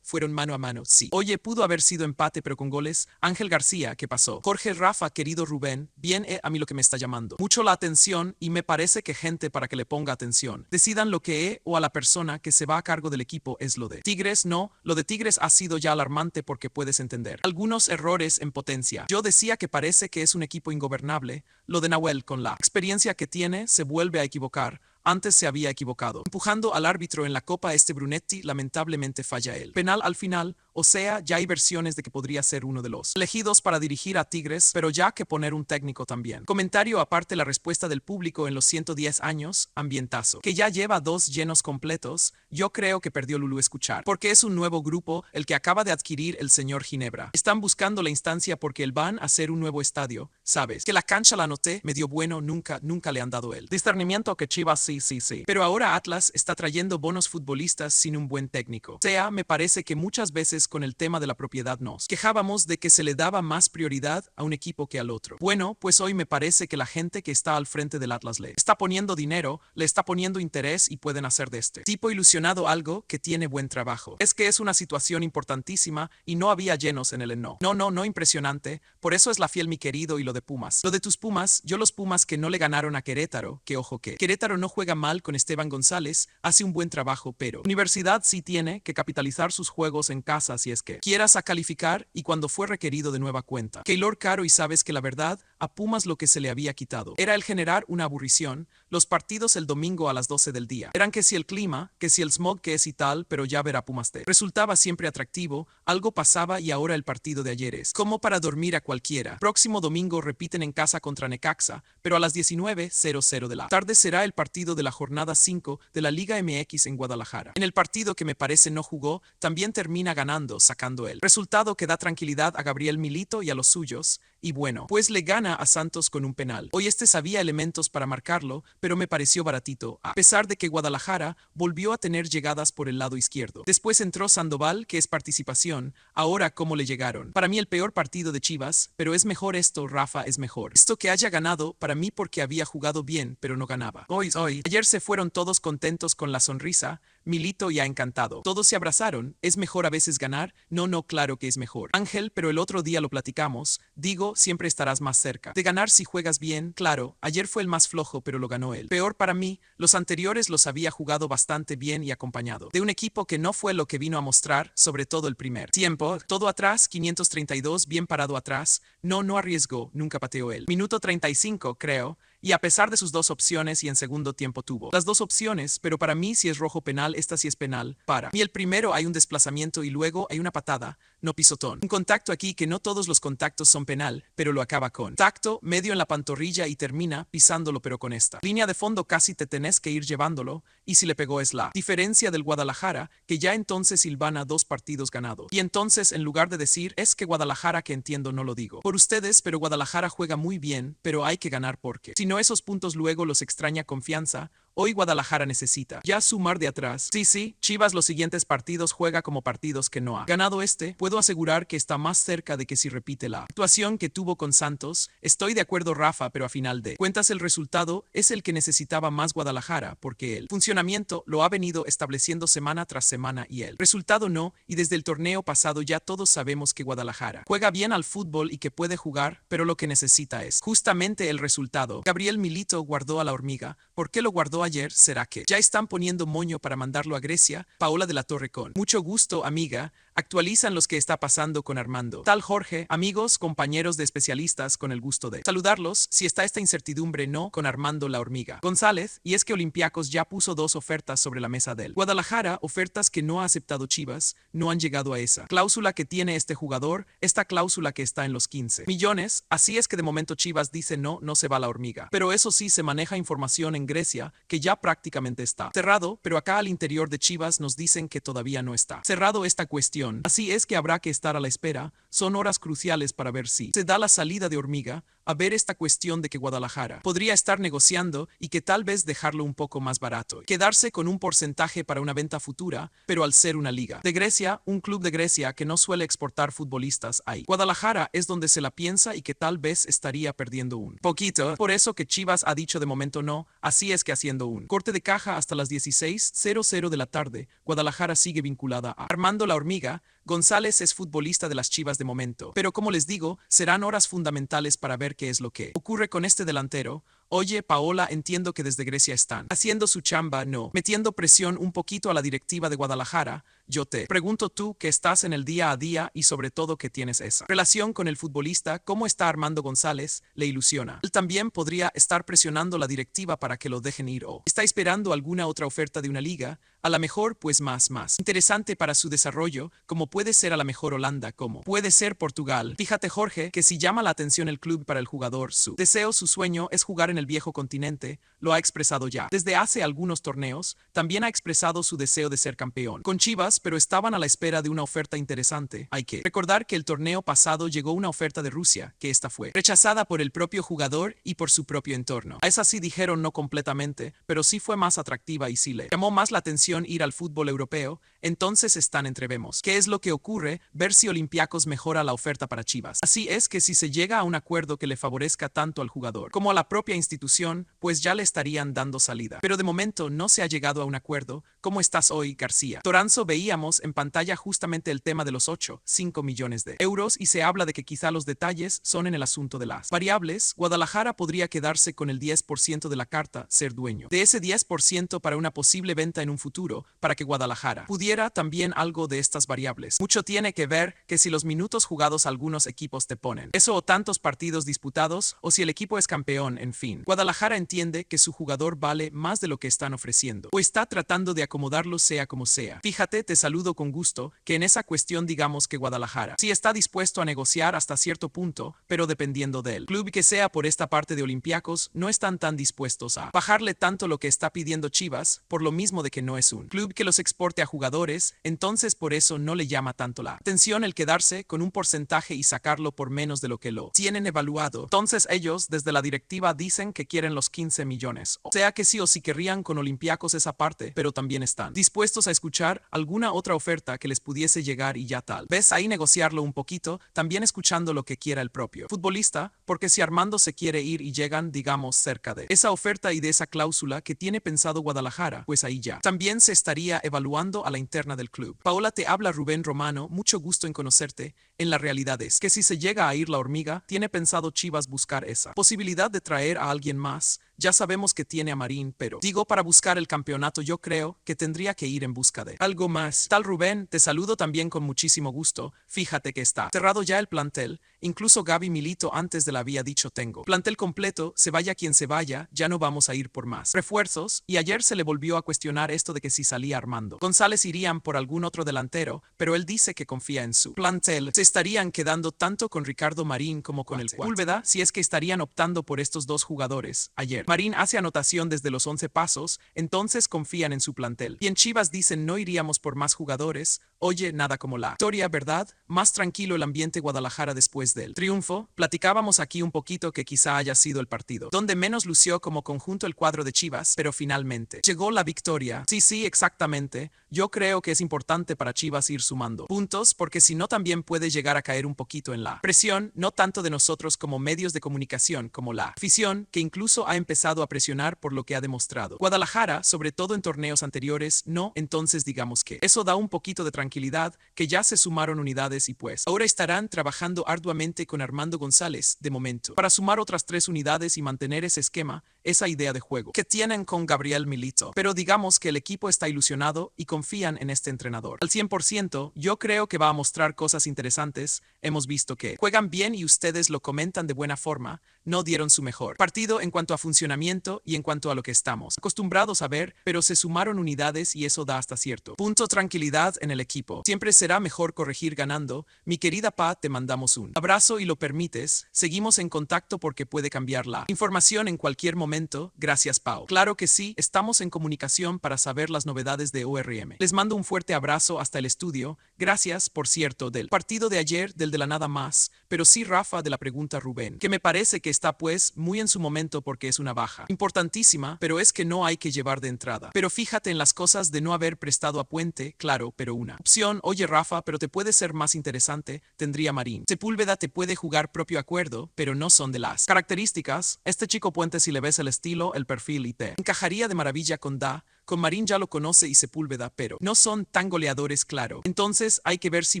mano a mano, sí. Oye, pudo haber sido empate pero con goles. Ángel García, ¿qué pasó? Jorge, Rafa, querido Rubén, bien, a mí lo que me está llamando mucho la atención y me parece que gente para que le ponga atención. Decidan lo que o a la persona que se va a cargo del equipo es lo de Tigres, no, lo de Tigres ha sido ya alarmante porque puedes entender algunos errores en potencia. Yo decía que parece que es un equipo ingobernable, lo de Nahuel con la experiencia que tiene se vuelve a equivocar. Antes se había equivocado. Empujando al árbitro en la Copa Brunetti lamentablemente falla él. Penal al final, o sea, ya hay versiones de que podría ser uno de los elegidos para dirigir a Tigres, pero ya que poner un técnico también. Comentario aparte la respuesta del público en los 110 años, ambientazo. Que ya lleva 2 llenos completos, yo creo que perdió Lulu escuchar. Porque es un nuevo grupo el que acaba de adquirir el señor Ginebra. Están buscando la instancia porque el van a hacer un nuevo estadio, ¿sabes? Que la cancha la noté, medio bueno, nunca le han dado el discernimiento que Chivas sí. Pero ahora Atlas está trayendo buenos futbolistas sin un buen técnico. O sea, me parece que muchas veces con el tema de la propiedad nos quejábamos de que se le daba más prioridad a un equipo que al otro. Bueno, pues hoy me parece que la gente que está al frente del Atlas le está poniendo dinero, le está poniendo interés y pueden hacer de este tipo ilusionado algo que tiene buen trabajo. Es que es una situación importantísima y no había llenos en el no. No, impresionante. Por eso es la fiel mi querido y lo de Pumas. Lo de tus Pumas, yo los Pumas que no le ganaron a Querétaro, que ojo que Querétaro no juega mal con Esteban González, hace un buen trabajo, pero Universidad sí tiene que capitalizar sus juegos en casa si es que quieras a calificar y cuando fue requerido de nueva cuenta. Keylor Caro y sabes que la verdad, a Pumas lo que se le había quitado era el generar una aburrición, los partidos el domingo a las 12 del día. Eran que si el clima, que si el smog que es y tal, pero ya verá Pumas te resultaba siempre atractivo, algo pasaba y ahora el partido de ayer es como para dormir a cualquiera. Próximo domingo repiten en casa contra Necaxa, pero a las 19:00 de la tarde será el partido de la jornada 5 de la Liga MX en Guadalajara. En el partido que me parece no jugó, también termina ganando, sacando el resultado que da tranquilidad a Gabriel Milito y a los suyos, y bueno, pues le gana a Santos con un penal. Hoy sabía elementos para marcarlo, pero me pareció baratito, a pesar de que Guadalajara volvió a tener llegadas por el lado izquierdo. Después entró Sandoval, que es participación, ahora cómo le llegaron. Para mí el peor partido de Chivas, pero es mejor esto, Rafa, es mejor. Esto que haya ganado, para mí porque había jugado bien, pero no ganaba. Hoy. Ayer se fueron todos contentos con la sonrisa, Milito ya encantado. Todos se abrazaron, ¿es mejor a veces ganar? No, claro que es mejor. Ángel, pero el otro día lo platicamos, digo, siempre estarás más cerca de ganar si juegas bien, claro, ayer fue el más flojo pero lo ganó él. Peor para mí, los anteriores los había jugado bastante bien y acompañado de un equipo que no fue lo que vino a mostrar, sobre todo el primer tiempo, todo atrás, 532, bien parado atrás, no arriesgó, nunca pateó él. Minuto 35, creo, Y a pesar de sus dos opciones y en segundo tiempo tuvo las dos opciones, pero para mí si es rojo penal, esta sí es penal. Para mí el primero hay un desplazamiento y luego hay una patada, no pisotón. Un contacto aquí que no todos los contactos son penal, pero lo acaba con tacto, medio en la pantorrilla y termina pisándolo pero con esta línea de fondo casi te tenés que ir llevándolo y si le pegó es la diferencia del Guadalajara, que ya entonces silvana 2 partidos ganados. Y entonces en lugar de decir es que Guadalajara que entiendo no lo digo por ustedes, pero Guadalajara juega muy bien, pero hay que ganar porque si no esos puntos luego los extraña confianza. Hoy Guadalajara necesita ya sumar de atrás. Sí, Chivas los siguientes partidos juega como partidos que no ha ganado puedo asegurar que está más cerca de que si repite la actuación que tuvo con Santos. Estoy de acuerdo Rafa, pero a final de cuentas el resultado es el que necesitaba más Guadalajara, porque el funcionamiento lo ha venido estableciendo semana tras semana y el resultado no, y desde el torneo pasado ya todos sabemos que Guadalajara juega bien al fútbol y que puede jugar, pero lo que necesita es justamente el resultado. Gabriel Milito guardó a la hormiga. ¿Por qué lo guardó ayer? ¿Será que ya están poniendo moño para mandarlo a Grecia? Paola de la Torre con mucho gusto, amiga. Actualizan los que está pasando con Armando. Tal Jorge, amigos, compañeros de especialistas, con el gusto de saludarlos. Si está esta incertidumbre, no, con Armando la hormiga González, y es que Olympiacos ya puso 2 ofertas sobre la mesa del Guadalajara, ofertas que no ha aceptado Chivas, no han llegado a esa cláusula que tiene este jugador, esta cláusula que está en los 15 millones, así es que de momento Chivas dice no se va la hormiga. Pero eso sí, se maneja información en Grecia, que ya prácticamente está cerrado, pero acá al interior de Chivas nos dicen que todavía no está cerrado esta cuestión. Así es que habrá que estar a la espera, son horas cruciales para ver si se da la salida de hormiga, a ver esta cuestión de que Guadalajara podría estar negociando y que tal vez dejarlo un poco más barato, quedarse con un porcentaje para una venta futura, pero al ser una liga de Grecia, un club de Grecia que no suele exportar futbolistas ahí. Guadalajara es donde se la piensa y que tal vez estaría perdiendo un poquito, por eso que Chivas ha dicho de momento no, así es que haciendo un corte de caja hasta las 16:00 de la tarde, Guadalajara sigue vinculada a Armando la Hormiga. González es futbolista de las Chivas de momento, pero como les digo, serán horas fundamentales para ver qué es lo que ocurre con este delantero. Oye, Paola, entiendo que desde Grecia están haciendo su chamba, no, metiendo presión un poquito a la directiva de Guadalajara. Yo te pregunto tú que estás en el día a día y sobre todo que tienes esa relación con el futbolista, ¿cómo está Armando González? ¿Le ilusiona? Él también podría estar presionando a la directiva para que lo dejen ir o está esperando alguna otra oferta de una liga, a la mejor pues más interesante para su desarrollo, como puede ser a la mejor Holanda, como puede ser Portugal. Fíjate Jorge, que si llama la atención el club para el jugador, su deseo, su sueño es jugar en el viejo continente, lo ha expresado ya. Desde hace algunos torneos, también ha expresado su deseo de ser campeón con Chivas, pero estaban a la espera de una oferta interesante. Hay que recordar que el torneo pasado llegó una oferta de Rusia, que esta fue rechazada por el propio jugador y por su propio entorno. A esa sí dijeron no completamente, pero sí fue más atractiva y sí le llamó más la atención ir al fútbol europeo. Entonces están entrevemos. ¿Qué es lo que ocurre? Ver si Olympiacos mejora la oferta para Chivas. Así es que si se llega a un acuerdo que le favorezca tanto al jugador como a la propia institución, pues ya le estarían dando salida. Pero de momento no se ha llegado a un acuerdo. ¿Cómo estás hoy, García? Toranzo, veíamos en pantalla justamente el tema de los 5 millones de euros y se habla de que quizá los detalles son en el asunto de las variables. Guadalajara podría quedarse con el 10% de la carta, ser dueño de ese 10% para una posible venta en un futuro, para que Guadalajara pudiera también algo de estas variables. Mucho tiene que ver que si los minutos jugados algunos equipos te ponen eso o tantos partidos disputados o si el equipo es campeón, en fin. Guadalajara entiende que su jugador vale más de lo que están ofreciendo o está tratando de acomodarlo sea como sea. Fíjate, te saludo con gusto, que en esa cuestión digamos que Guadalajara sí está dispuesto a negociar hasta cierto punto, pero dependiendo del club que sea. Por esta parte de Olympiacos no están tan dispuestos a bajarle tanto lo que está pidiendo Chivas, por lo mismo de que no es un club que los exporte a jugadores, entonces por eso no le llama tanto la atención el quedarse con un porcentaje y sacarlo por menos de lo que lo tienen evaluado. Entonces ellos desde la directiva dicen que quieren los 15 millones. O sea que sí o sí querrían con Olympiacos esa parte, pero también están dispuestos a escuchar alguna otra oferta que les pudiese llegar y ya tal vez ahí negociarlo un poquito, también escuchando lo que quiera el propio futbolista, porque si Armando se quiere ir y llegan, digamos, cerca de esa oferta y de esa cláusula que tiene pensado Guadalajara, pues ahí ya también se estaría evaluando a la interna del club. Paola, te habla Rubén Romano, mucho gusto en conocerte. En la realidad es que si se llega a ir la hormiga, tiene pensado Chivas buscar esa posibilidad de traer a a alguien más. Ya sabemos que tiene a Marín, pero digo, para buscar el campeonato yo creo que tendría que ir en busca de algo más. Tal Rubén, te saludo también con muchísimo gusto. Fíjate que está cerrado ya el plantel. Incluso Gaby Milito antes de la había dicho tengo plantel completo, se vaya quien se vaya, ya no vamos a ir por más refuerzos. Y ayer se le volvió a cuestionar esto de que si salía Armando González irían por algún otro delantero, pero él dice que confía en su plantel. Se estarían quedando tanto con Ricardo Marín como con el Sepúlveda, si es que estarían optando por estos dos jugadores. Ayer Marín hace anotación desde los 11 pasos, entonces confían en su plantel. Y en Chivas dicen no iríamos por más jugadores. Oye, nada como la historia, ¿verdad? Más tranquilo el ambiente Guadalajara después del triunfo. Platicábamos aquí un poquito que quizá haya sido el partido donde menos lució como conjunto el cuadro de Chivas, pero finalmente llegó la victoria. Sí, exactamente. Yo creo que es importante para Chivas ir sumando puntos, porque si no también puede llegar a caer un poquito en la presión, no tanto de nosotros como medios de comunicación, como la afición, que incluso ha empezado a presionar por lo que ha demostrado Guadalajara, sobre todo en torneos anteriores. No, entonces digamos que eso da un poquito de tranquilidad, que ya se sumaron unidades y pues ahora estarán trabajando arduamente con Armando González, de momento, para sumar otras 3 unidades y mantener ese esquema, esa idea de juego que tienen con Gabriel Milito. Pero digamos que el equipo está ilusionado y confían en este entrenador al 100%. Yo creo que va a mostrar cosas interesantes. Hemos visto que juegan bien y ustedes lo comentan de buena forma. No dieron su mejor partido en cuanto a funcionamiento y en cuanto a lo que estamos acostumbrados a ver, pero se sumaron unidades y eso da hasta cierto punto tranquilidad en el equipo. Siempre será mejor corregir ganando. Mi querida Pa, te mandamos un abrazo y lo permites. Seguimos en contacto porque puede cambiar la información en cualquier momento. Gracias, Pau. Claro que sí, estamos en comunicación para saber las novedades de ORM. Les mando un fuerte abrazo hasta el estudio. Gracias, por cierto, del partido de ayer, del de la nada más, pero sí, Rafa, de la pregunta Rubén, que me parece que está pues muy en su momento porque es una baja importantísima, pero es que no hay que llevar de entrada. Pero fíjate en las cosas de no haber prestado a Puente, claro, pero una opción. Oye, Rafa, pero te puede ser más interesante, tendría Marín. Sepúlveda te puede jugar propio acuerdo, pero no son de las características. Este chico Puente, si le ves el estilo, el perfil y te encajaría de maravilla con Con Marín ya lo conoce y Sepúlveda, pero no son tan goleadores, claro. Entonces hay que ver si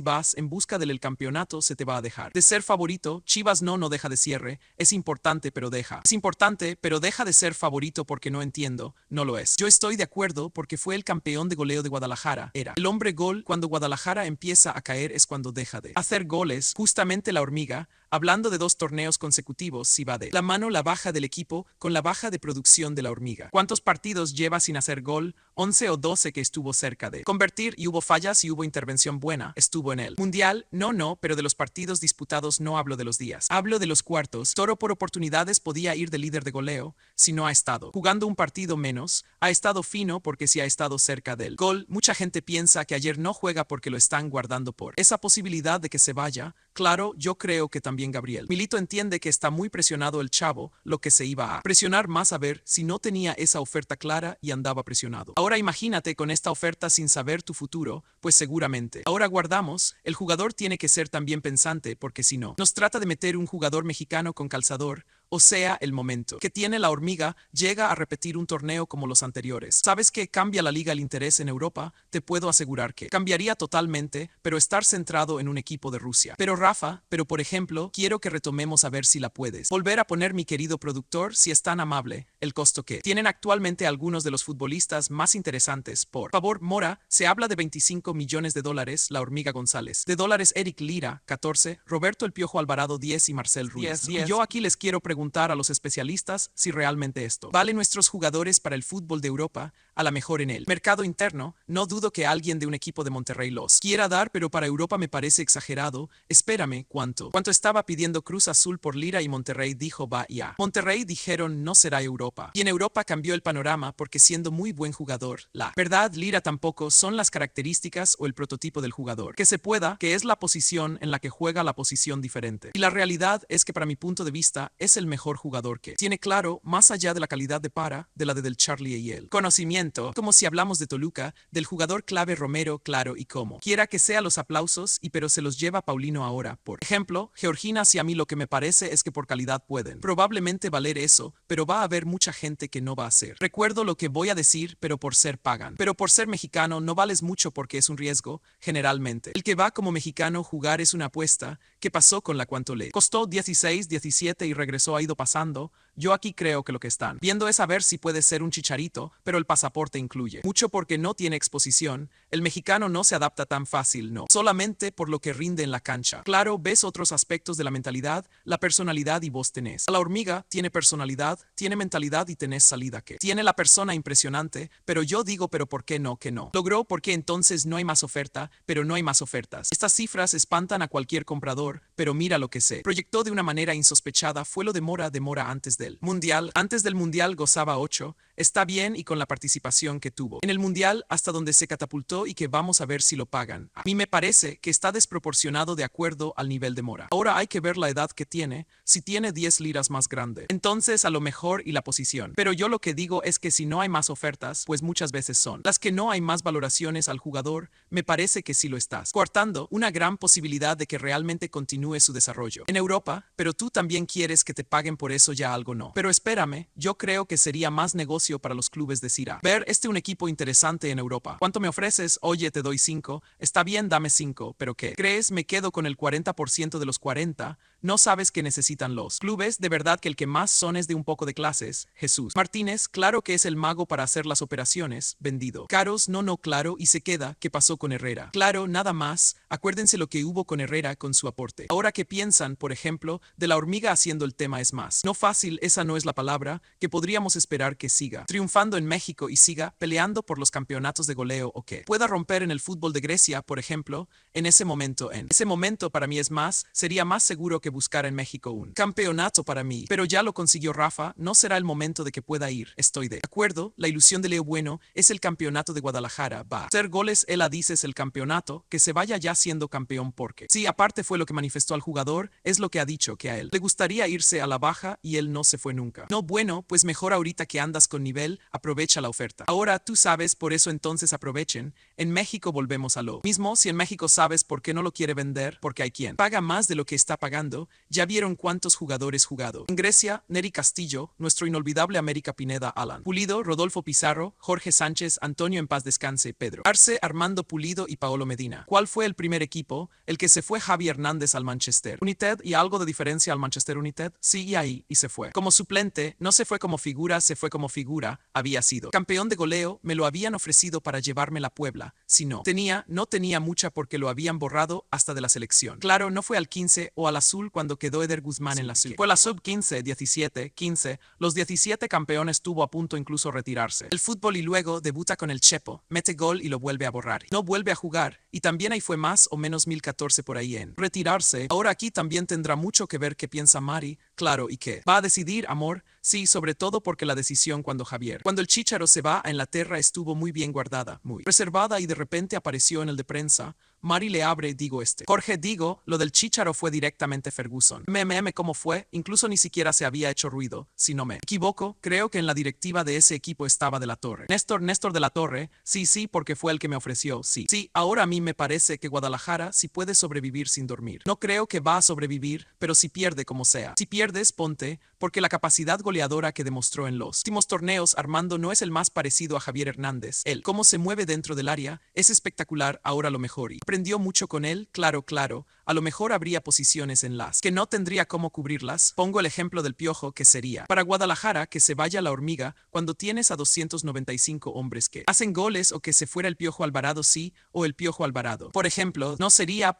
vas en busca del campeonato, se te va a dejar de ser favorito. Chivas no deja de cierre. Es importante, pero deja. Es importante, pero deja de ser favorito porque no entiendo. No lo es. Yo estoy de acuerdo porque fue el campeón de goleo de Guadalajara. Era el hombre gol. Cuando Guadalajara empieza a caer es cuando deja de hacer goles. Justamente la hormiga, hablando de 2 torneos consecutivos, si va de la mano la baja del equipo con la baja de producción de la hormiga. ¿Cuántos partidos lleva sin hacer gol? 11 o 12 que estuvo cerca de convertir y hubo fallas y hubo intervención buena. Estuvo en el Mundial, no, pero de los partidos disputados no hablo de los días. Hablo de los cuartos. Toro por oportunidades podía ir de líder de goleo si no ha estado jugando un partido menos. Ha estado fino porque si ha estado cerca del gol. Mucha gente piensa que ayer no juega porque lo están guardando por esa posibilidad de que se vaya. Claro, yo creo que también Gabriel Milito entiende que está muy presionado el chavo, lo que se iba a presionar más a ver si no tenía esa oferta clara y andaba presionado. Ahora imagínate con esta oferta sin saber tu futuro, pues seguramente. Ahora guardamos, el jugador tiene que ser también pensante porque si no, nos trata de meter un jugador mexicano con calzador. O sea, el momento que tiene la hormiga llega a repetir un torneo como los anteriores. ¿Sabes que cambia la liga el interés en Europa? Te puedo asegurar que cambiaría totalmente, pero estar centrado en un equipo de Rusia. Pero Rafa, por ejemplo, quiero que retomemos a ver si la puedes volver a poner, mi querido productor, si es tan amable. El costo que tienen actualmente algunos de los futbolistas más interesantes. Por favor, Mora, se habla de $25 millones, la hormiga González. De dólares, Eric Lira, 14, Roberto el Piojo Alvarado, 10 y Marcel Ruiz. 10. Y yo aquí les quiero preguntar a los especialistas si realmente esto vale nuestros jugadores para el fútbol de Europa, a la mejor en el mercado interno. No dudo que alguien de un equipo de Monterrey los quiera dar, pero para Europa me parece exagerado. Espérame, ¿cuánto estaba pidiendo Cruz Azul por Lira y Monterrey dijo va ya? Monterrey dijeron no será Europa. Y en Europa cambió el panorama porque siendo muy buen jugador, la verdad Lira tampoco son las características o el prototipo del jugador que se pueda, que es la posición en la que juega la posición diferente. Y la realidad es que para mi punto de vista es el mejor jugador que tiene, claro, más allá de la calidad de Para, de la de Del Charlie y el conocimiento, como si hablamos de Toluca, del jugador clave Romero, claro, y como quiera que sea los aplausos, pero se los lleva Paulino ahora. Por ejemplo, Georgina, si a mí lo que me parece es que por calidad pueden probablemente valer eso, pero va a haber mucha gente que no va a ser. Recuerdo lo que voy a decir, pero por ser pagan. Pero por ser mexicano no vales mucho porque es un riesgo, generalmente. El que va como mexicano jugar es una apuesta. ¿Qué pasó con la cuánto le costó? 16, 17 y regresó, ha ido pasando. Yo aquí creo que lo que están viendo es a ver si puede ser un chicharito, pero el pasaporte incluye mucho porque no tiene exposición. El mexicano no se adapta tan fácil, no. Solamente por lo que rinde en la cancha. Claro, ves otros aspectos de la mentalidad, la personalidad y vos tenés. La hormiga tiene personalidad, tiene mentalidad y tenés salida que. Tiene la persona impresionante, pero yo digo, pero ¿por qué no que no? Logró porque entonces no hay más oferta, pero no hay más ofertas. Estas cifras espantan a cualquier comprador, pero mira lo que se proyectó de una manera insospechada fue lo de Mora antes del Mundial. Antes del Mundial gozaba 8, está bien y con la participación que tuvo. En el Mundial hasta donde se catapultó y que vamos a ver si lo pagan. A mí me parece que está desproporcionado de acuerdo al nivel de Mora. Ahora hay que ver la edad que tiene, si tiene 10 liras más grande. Entonces a lo mejor y la posición. Pero yo lo que digo es que si no hay más ofertas, pues muchas veces son las que no hay más valoraciones al jugador, me parece que sí lo estás coartando una gran posibilidad de que realmente continúe su desarrollo en Europa, pero tú también quieres que te paguen por eso ya algo no. Pero espérame, yo creo que sería más negocio para los clubes de Serie A. Ver un equipo interesante en Europa. ¿Cuánto me ofreces? Oye, te doy 5. Está bien, dame 5, pero ¿qué? ¿Crees me quedo con el 40% de los 40? No sabes que necesitan los clubes, de verdad que el que más son es de un poco de clases. Jesús Martínez, claro que es el mago para hacer las operaciones, vendido. Caros, no, claro, y se queda, ¿qué pasó con Herrera? Claro, nada más, acuérdense lo que hubo con Herrera con su aporte. Ahora que piensan, por ejemplo, de la hormiga haciendo el tema es más. No fácil, esa no es la palabra, que podríamos esperar que siga triunfando en México y siga peleando por los campeonatos de goleo o que pueda romper en el fútbol de Grecia, por ejemplo, en ese momento para mí es más, sería más seguro que buscar en México un campeonato para mí, pero ya lo consiguió Rafa, no será el momento de que pueda ir, estoy de acuerdo, la ilusión de Leo Bueno es el campeonato de Guadalajara, va a hacer goles, él dices el campeonato, que se vaya ya siendo campeón porque, sí, aparte fue lo que manifestó al jugador, es lo que ha dicho que a él le gustaría irse a la baja y él no se fue nunca. No, bueno, pues mejor ahorita que andas con nivel, aprovecha la oferta. Ahora tú sabes, por eso entonces aprovechen, en México volvemos a lo mismo, si en México sabes por qué no lo quiere vender, porque hay quien paga más de lo que está pagando, ya vieron cuántos jugadores jugado. En Grecia, Neri Castillo, nuestro inolvidable América Pineda Alan Pulido, Rodolfo Pizarro, Jorge Sánchez, Antonio en paz descanse, Pedro Arce, Armando Pulido y Paolo Medina. ¿Cuál fue el primer equipo? El que se fue Javi Hernández al Manchester United y algo de diferencia al Manchester United, sí y ahí, y se fue. Como suplente, no se fue como figura, se fue como figura, había sido campeón de goleo, me lo habían ofrecido para llevarme la Puebla, si no tenía mucha porque lo habían borrado hasta de la selección. Claro, no fue al 15 o al azul cuando quedó Eder Guzmán en la sub. Fue la sub 15, 17, 15, los 17 campeones estuvo a punto incluso retirarse el fútbol y luego debuta con el Chepo, mete gol y lo vuelve a borrar. No vuelve a jugar y también ahí fue más o menos 2014 por ahí en retirarse. Ahora aquí también tendrá mucho que ver qué piensa Mari, claro, y qué va a decidir, amor, sí, sobre todo porque la decisión cuando el Chícharo se va a Inglaterra estuvo muy bien guardada, muy reservada y de repente apareció en el de prensa. Mari le abre, Jorge, lo del Chícharo fue directamente Ferguson. ¿Cómo fue? Incluso ni siquiera se había hecho ruido. Si no me equivoco, creo que en la directiva de ese equipo estaba de la Torre. Néstor de la Torre, sí, porque fue el que me ofreció, sí. Sí, ahora a mí me parece que Guadalajara sí puede sobrevivir sin dormir. No creo que va a sobrevivir, pero si pierde como sea. Si pierdes, ponte, porque la capacidad goleadora que demostró en los últimos torneos Armando no es el más parecido a Javier Hernández. Él, cómo se mueve dentro del área, es espectacular, ahora lo mejor. Y aprendió mucho con él, claro, a lo mejor habría posiciones en las que no tendría cómo cubrirlas. Pongo el ejemplo del Piojo que sería para Guadalajara que se vaya la hormiga cuando tienes a 295 hombres que hacen goles o que se fuera el Piojo Alvarado sí o el Piojo Alvarado. Por ejemplo, no sería,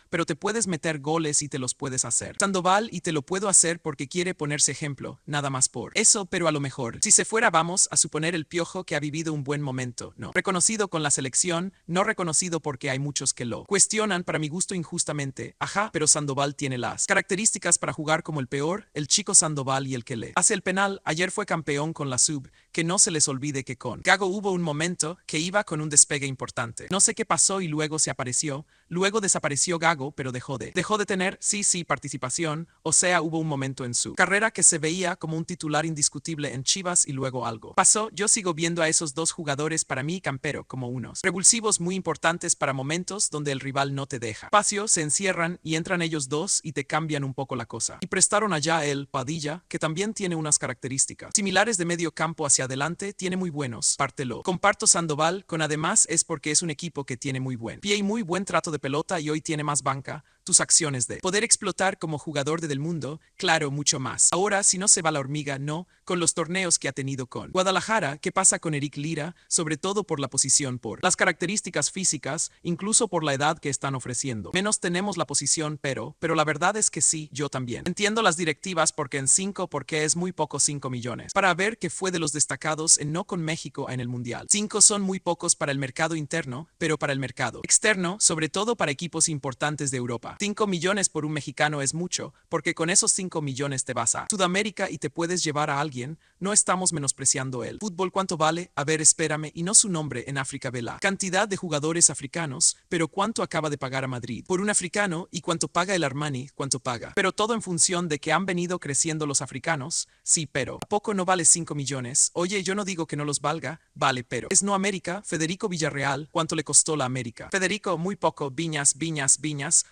pero te puedes meter goles y te los puedes hacer. Sandoval y te lo puedo hacer porque quiere ponerse ejemplo, nada más por eso, pero a lo mejor, si se fuera vamos a suponer el Piojo que ha vivido un buen momento, no reconocido con la selección, no reconocido porque hay muchos que lo cuestionan para mi gusto injustamente, pero Sandoval tiene las características para jugar como el peor, el chico Sandoval y el que le hace el penal, ayer fue campeón con la sub, que no se les olvide que con Gago hubo un momento que iba con un despegue importante. No sé qué pasó y luego se apareció, luego desapareció Gago, pero dejó de tener, sí, participación, o sea, hubo un momento en su carrera que se veía como un titular indiscutible en Chivas y luego algo pasó. Yo sigo viendo a esos dos jugadores para mí Campero como unos revulsivos muy importantes para momentos donde el rival no te deja espacio, se encierran y entran ellos dos y te cambian un poco la cosa. Y prestaron allá el Padilla, que también tiene unas características similares de medio campo hacia adelante, tiene muy buenos. Pártelo. Comparto Sandoval, con además es porque es un equipo que tiene muy buen pie y muy buen trato de pelota y hoy tiene más banca, tus acciones de poder explotar como jugador del mundo, claro, mucho más. Ahora, si no se va la hormiga, no, con los torneos que ha tenido con Guadalajara, ¿qué pasa con Eric Lira? Sobre todo por la posición, por las características físicas, incluso por la edad que están ofreciendo. Menos tenemos la posición, pero la verdad es que sí, yo también. Entiendo las directivas porque es muy poco 5 millones. Para ver que fue de los destacados en no con México en el Mundial. 5 son muy pocos para el mercado interno, pero para el mercado externo, sobre todo para equipos importantes de Europa. 5 millones por un mexicano es mucho, porque con esos 5 millones te vas a Sudamérica y te puedes llevar a alguien. No estamos menospreciando el fútbol. ¿Cuánto vale? A ver, espérame, y no su nombre en África, vela. Cantidad de jugadores africanos, pero ¿cuánto acaba de pagar a Madrid por un africano y cuánto paga el Armani? ¿Cuánto paga? Pero todo en función de que han venido creciendo los africanos. Sí, pero ¿a poco no vale 5 millones? Oye, yo no digo que no los valga, vale, pero es no América. Federico Villarreal, ¿cuánto le costó la América? Federico, muy poco. Viñas,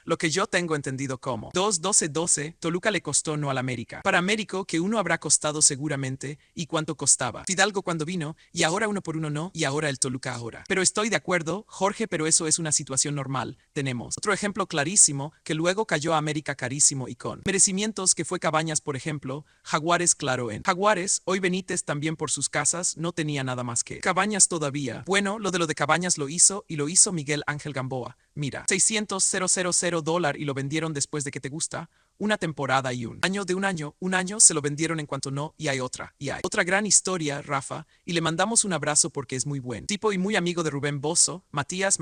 lo que yo tengo entendido como 2-12-12, Toluca le costó no al América. Para Américo, que uno habrá costado seguramente, ¿y cuánto costaba? Fidalgo cuando vino, y ahora 1 por 1 no, y ahora el Toluca ahora. Pero estoy de acuerdo, Jorge, pero eso es una situación normal. Tenemos otro ejemplo clarísimo, que luego cayó a América carísimo y con merecimientos, que fue Cabañas, por ejemplo. Jaguares, claro, en Jaguares, hoy Benítez también por sus casas, no tenía nada más que Cabañas todavía. Bueno, lo de Cabañas lo hizo, y lo hizo Miguel Ángel Gamboa. Mira, $600,000 y lo vendieron después de que te gusta. Una temporada y un año se lo vendieron en cuanto no, y hay otra gran historia, Rafa, y le mandamos un abrazo porque es muy buen tipo y muy amigo de Rubén Bozo. Matías,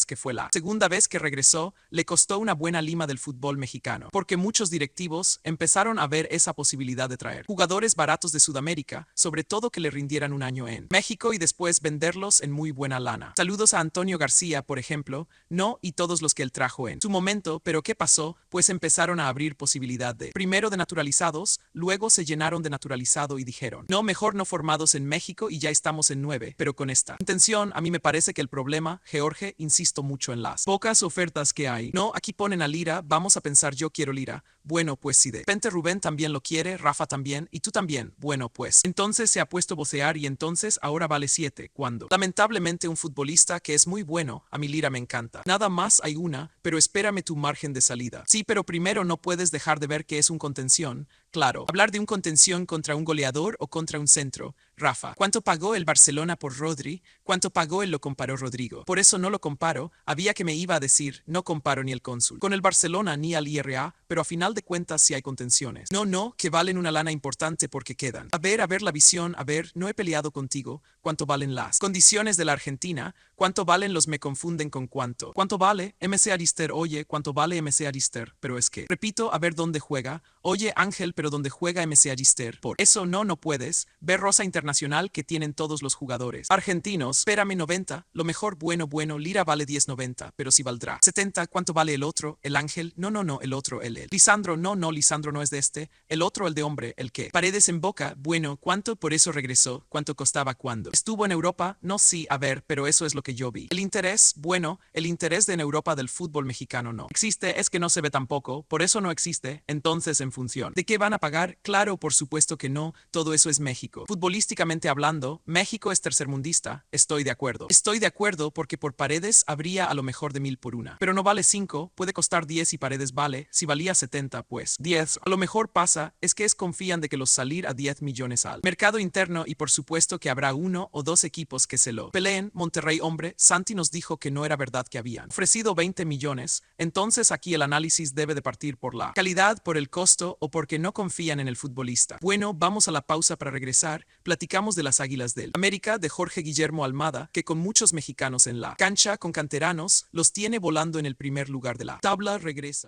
que fue la segunda vez que regresó, le costó una buena lima del fútbol mexicano, porque muchos directivos empezaron a ver esa posibilidad de traer jugadores baratos de Sudamérica, sobre todo que le rindieran un año en México y después venderlos en muy buena lana. Saludos a Antonio García, por ejemplo, no, y todos los que él trajo en su momento, pero ¿qué pasó? Pues empezaron a abrir posibilidad de primero de naturalizados, luego se llenaron de naturalizado y dijeron, no, mejor no formados en México y ya estamos en 9, pero con esta intención a mí me parece que el problema, Jorge, insisto mucho en las pocas ofertas que hay. No, aquí ponen a Lira, vamos a pensar yo quiero Lira. Bueno, pues si de repente Rubén también lo quiere, Rafa también, y tú también. Bueno, pues entonces se ha puesto a vocear y entonces ahora vale 7, cuando lamentablemente un futbolista que es muy bueno, a mi Lira me encanta. Nada más hay una, pero espérame tu margen de salida. Sí, pero primero no puedes dejar de ver que es un contención. Claro, hablar de un contención contra un goleador o contra un centro. Rafa, ¿cuánto pagó el Barcelona por Rodri? ¿Cuánto pagó él? Lo comparó Rodrigo. Por eso no lo comparo, había que me iba a decir, no comparo ni el cónsul con el Barcelona ni al IRA, pero a final de cuentas sí hay contenciones. No, que valen una lana importante porque quedan. A ver la visión, no he peleado contigo. ¿Cuánto valen las condiciones de la Argentina? ¿Cuánto valen los me confunden con cuánto? ¿Cuánto vale MC Arister? Oye, ¿cuánto vale MC Arister? Pero es que, repito, a ver dónde juega. Oye, Ángel, pero ¿dónde juega MC Arister? Por eso no puedes ver Rosa Internacional que tienen todos los jugadores argentinos. Espérame, 90, lo mejor, bueno, Lira vale 10.90, pero si valdrá 70, ¿cuánto vale el otro? El Ángel, no, el otro, el Lisandro, no, Lisandro no es de este, el otro, el de hombre, el que Paredes en Boca, bueno, ¿cuánto? Por eso regresó, ¿cuánto costaba cuando estuvo en Europa? No, sí, a ver, pero eso es lo que yo vi. El interés, bueno, el interés de en Europa del fútbol mexicano no existe, es que no se ve tampoco, por eso no existe, entonces en función ¿de qué van a pagar? Claro, por supuesto que no, todo eso es México. Futbolísticamente hablando, México es tercermundista, estoy de acuerdo. Estoy de acuerdo porque por Paredes habría a lo mejor de 1,000 por una. Pero no vale 5, puede costar 10 y Paredes vale, si valía 70, pues 10. A lo mejor pasa, es que confían de que los salir a 10 millones al mercado interno y por supuesto que habrá 1 o 2 equipos que se lo peleen. Monterrey, hombre, Santi nos dijo que no era verdad que habían ofrecido 20 millones, entonces aquí el análisis debe de partir por la calidad, por el costo o porque no confían en el futbolista. Bueno, vamos a la pausa para regresar, platicamos de las Águilas del América de Jorge Guillermo Almada, que con muchos mexicanos en la cancha con canteranos, los tiene volando en el primer lugar de la tabla, regresa.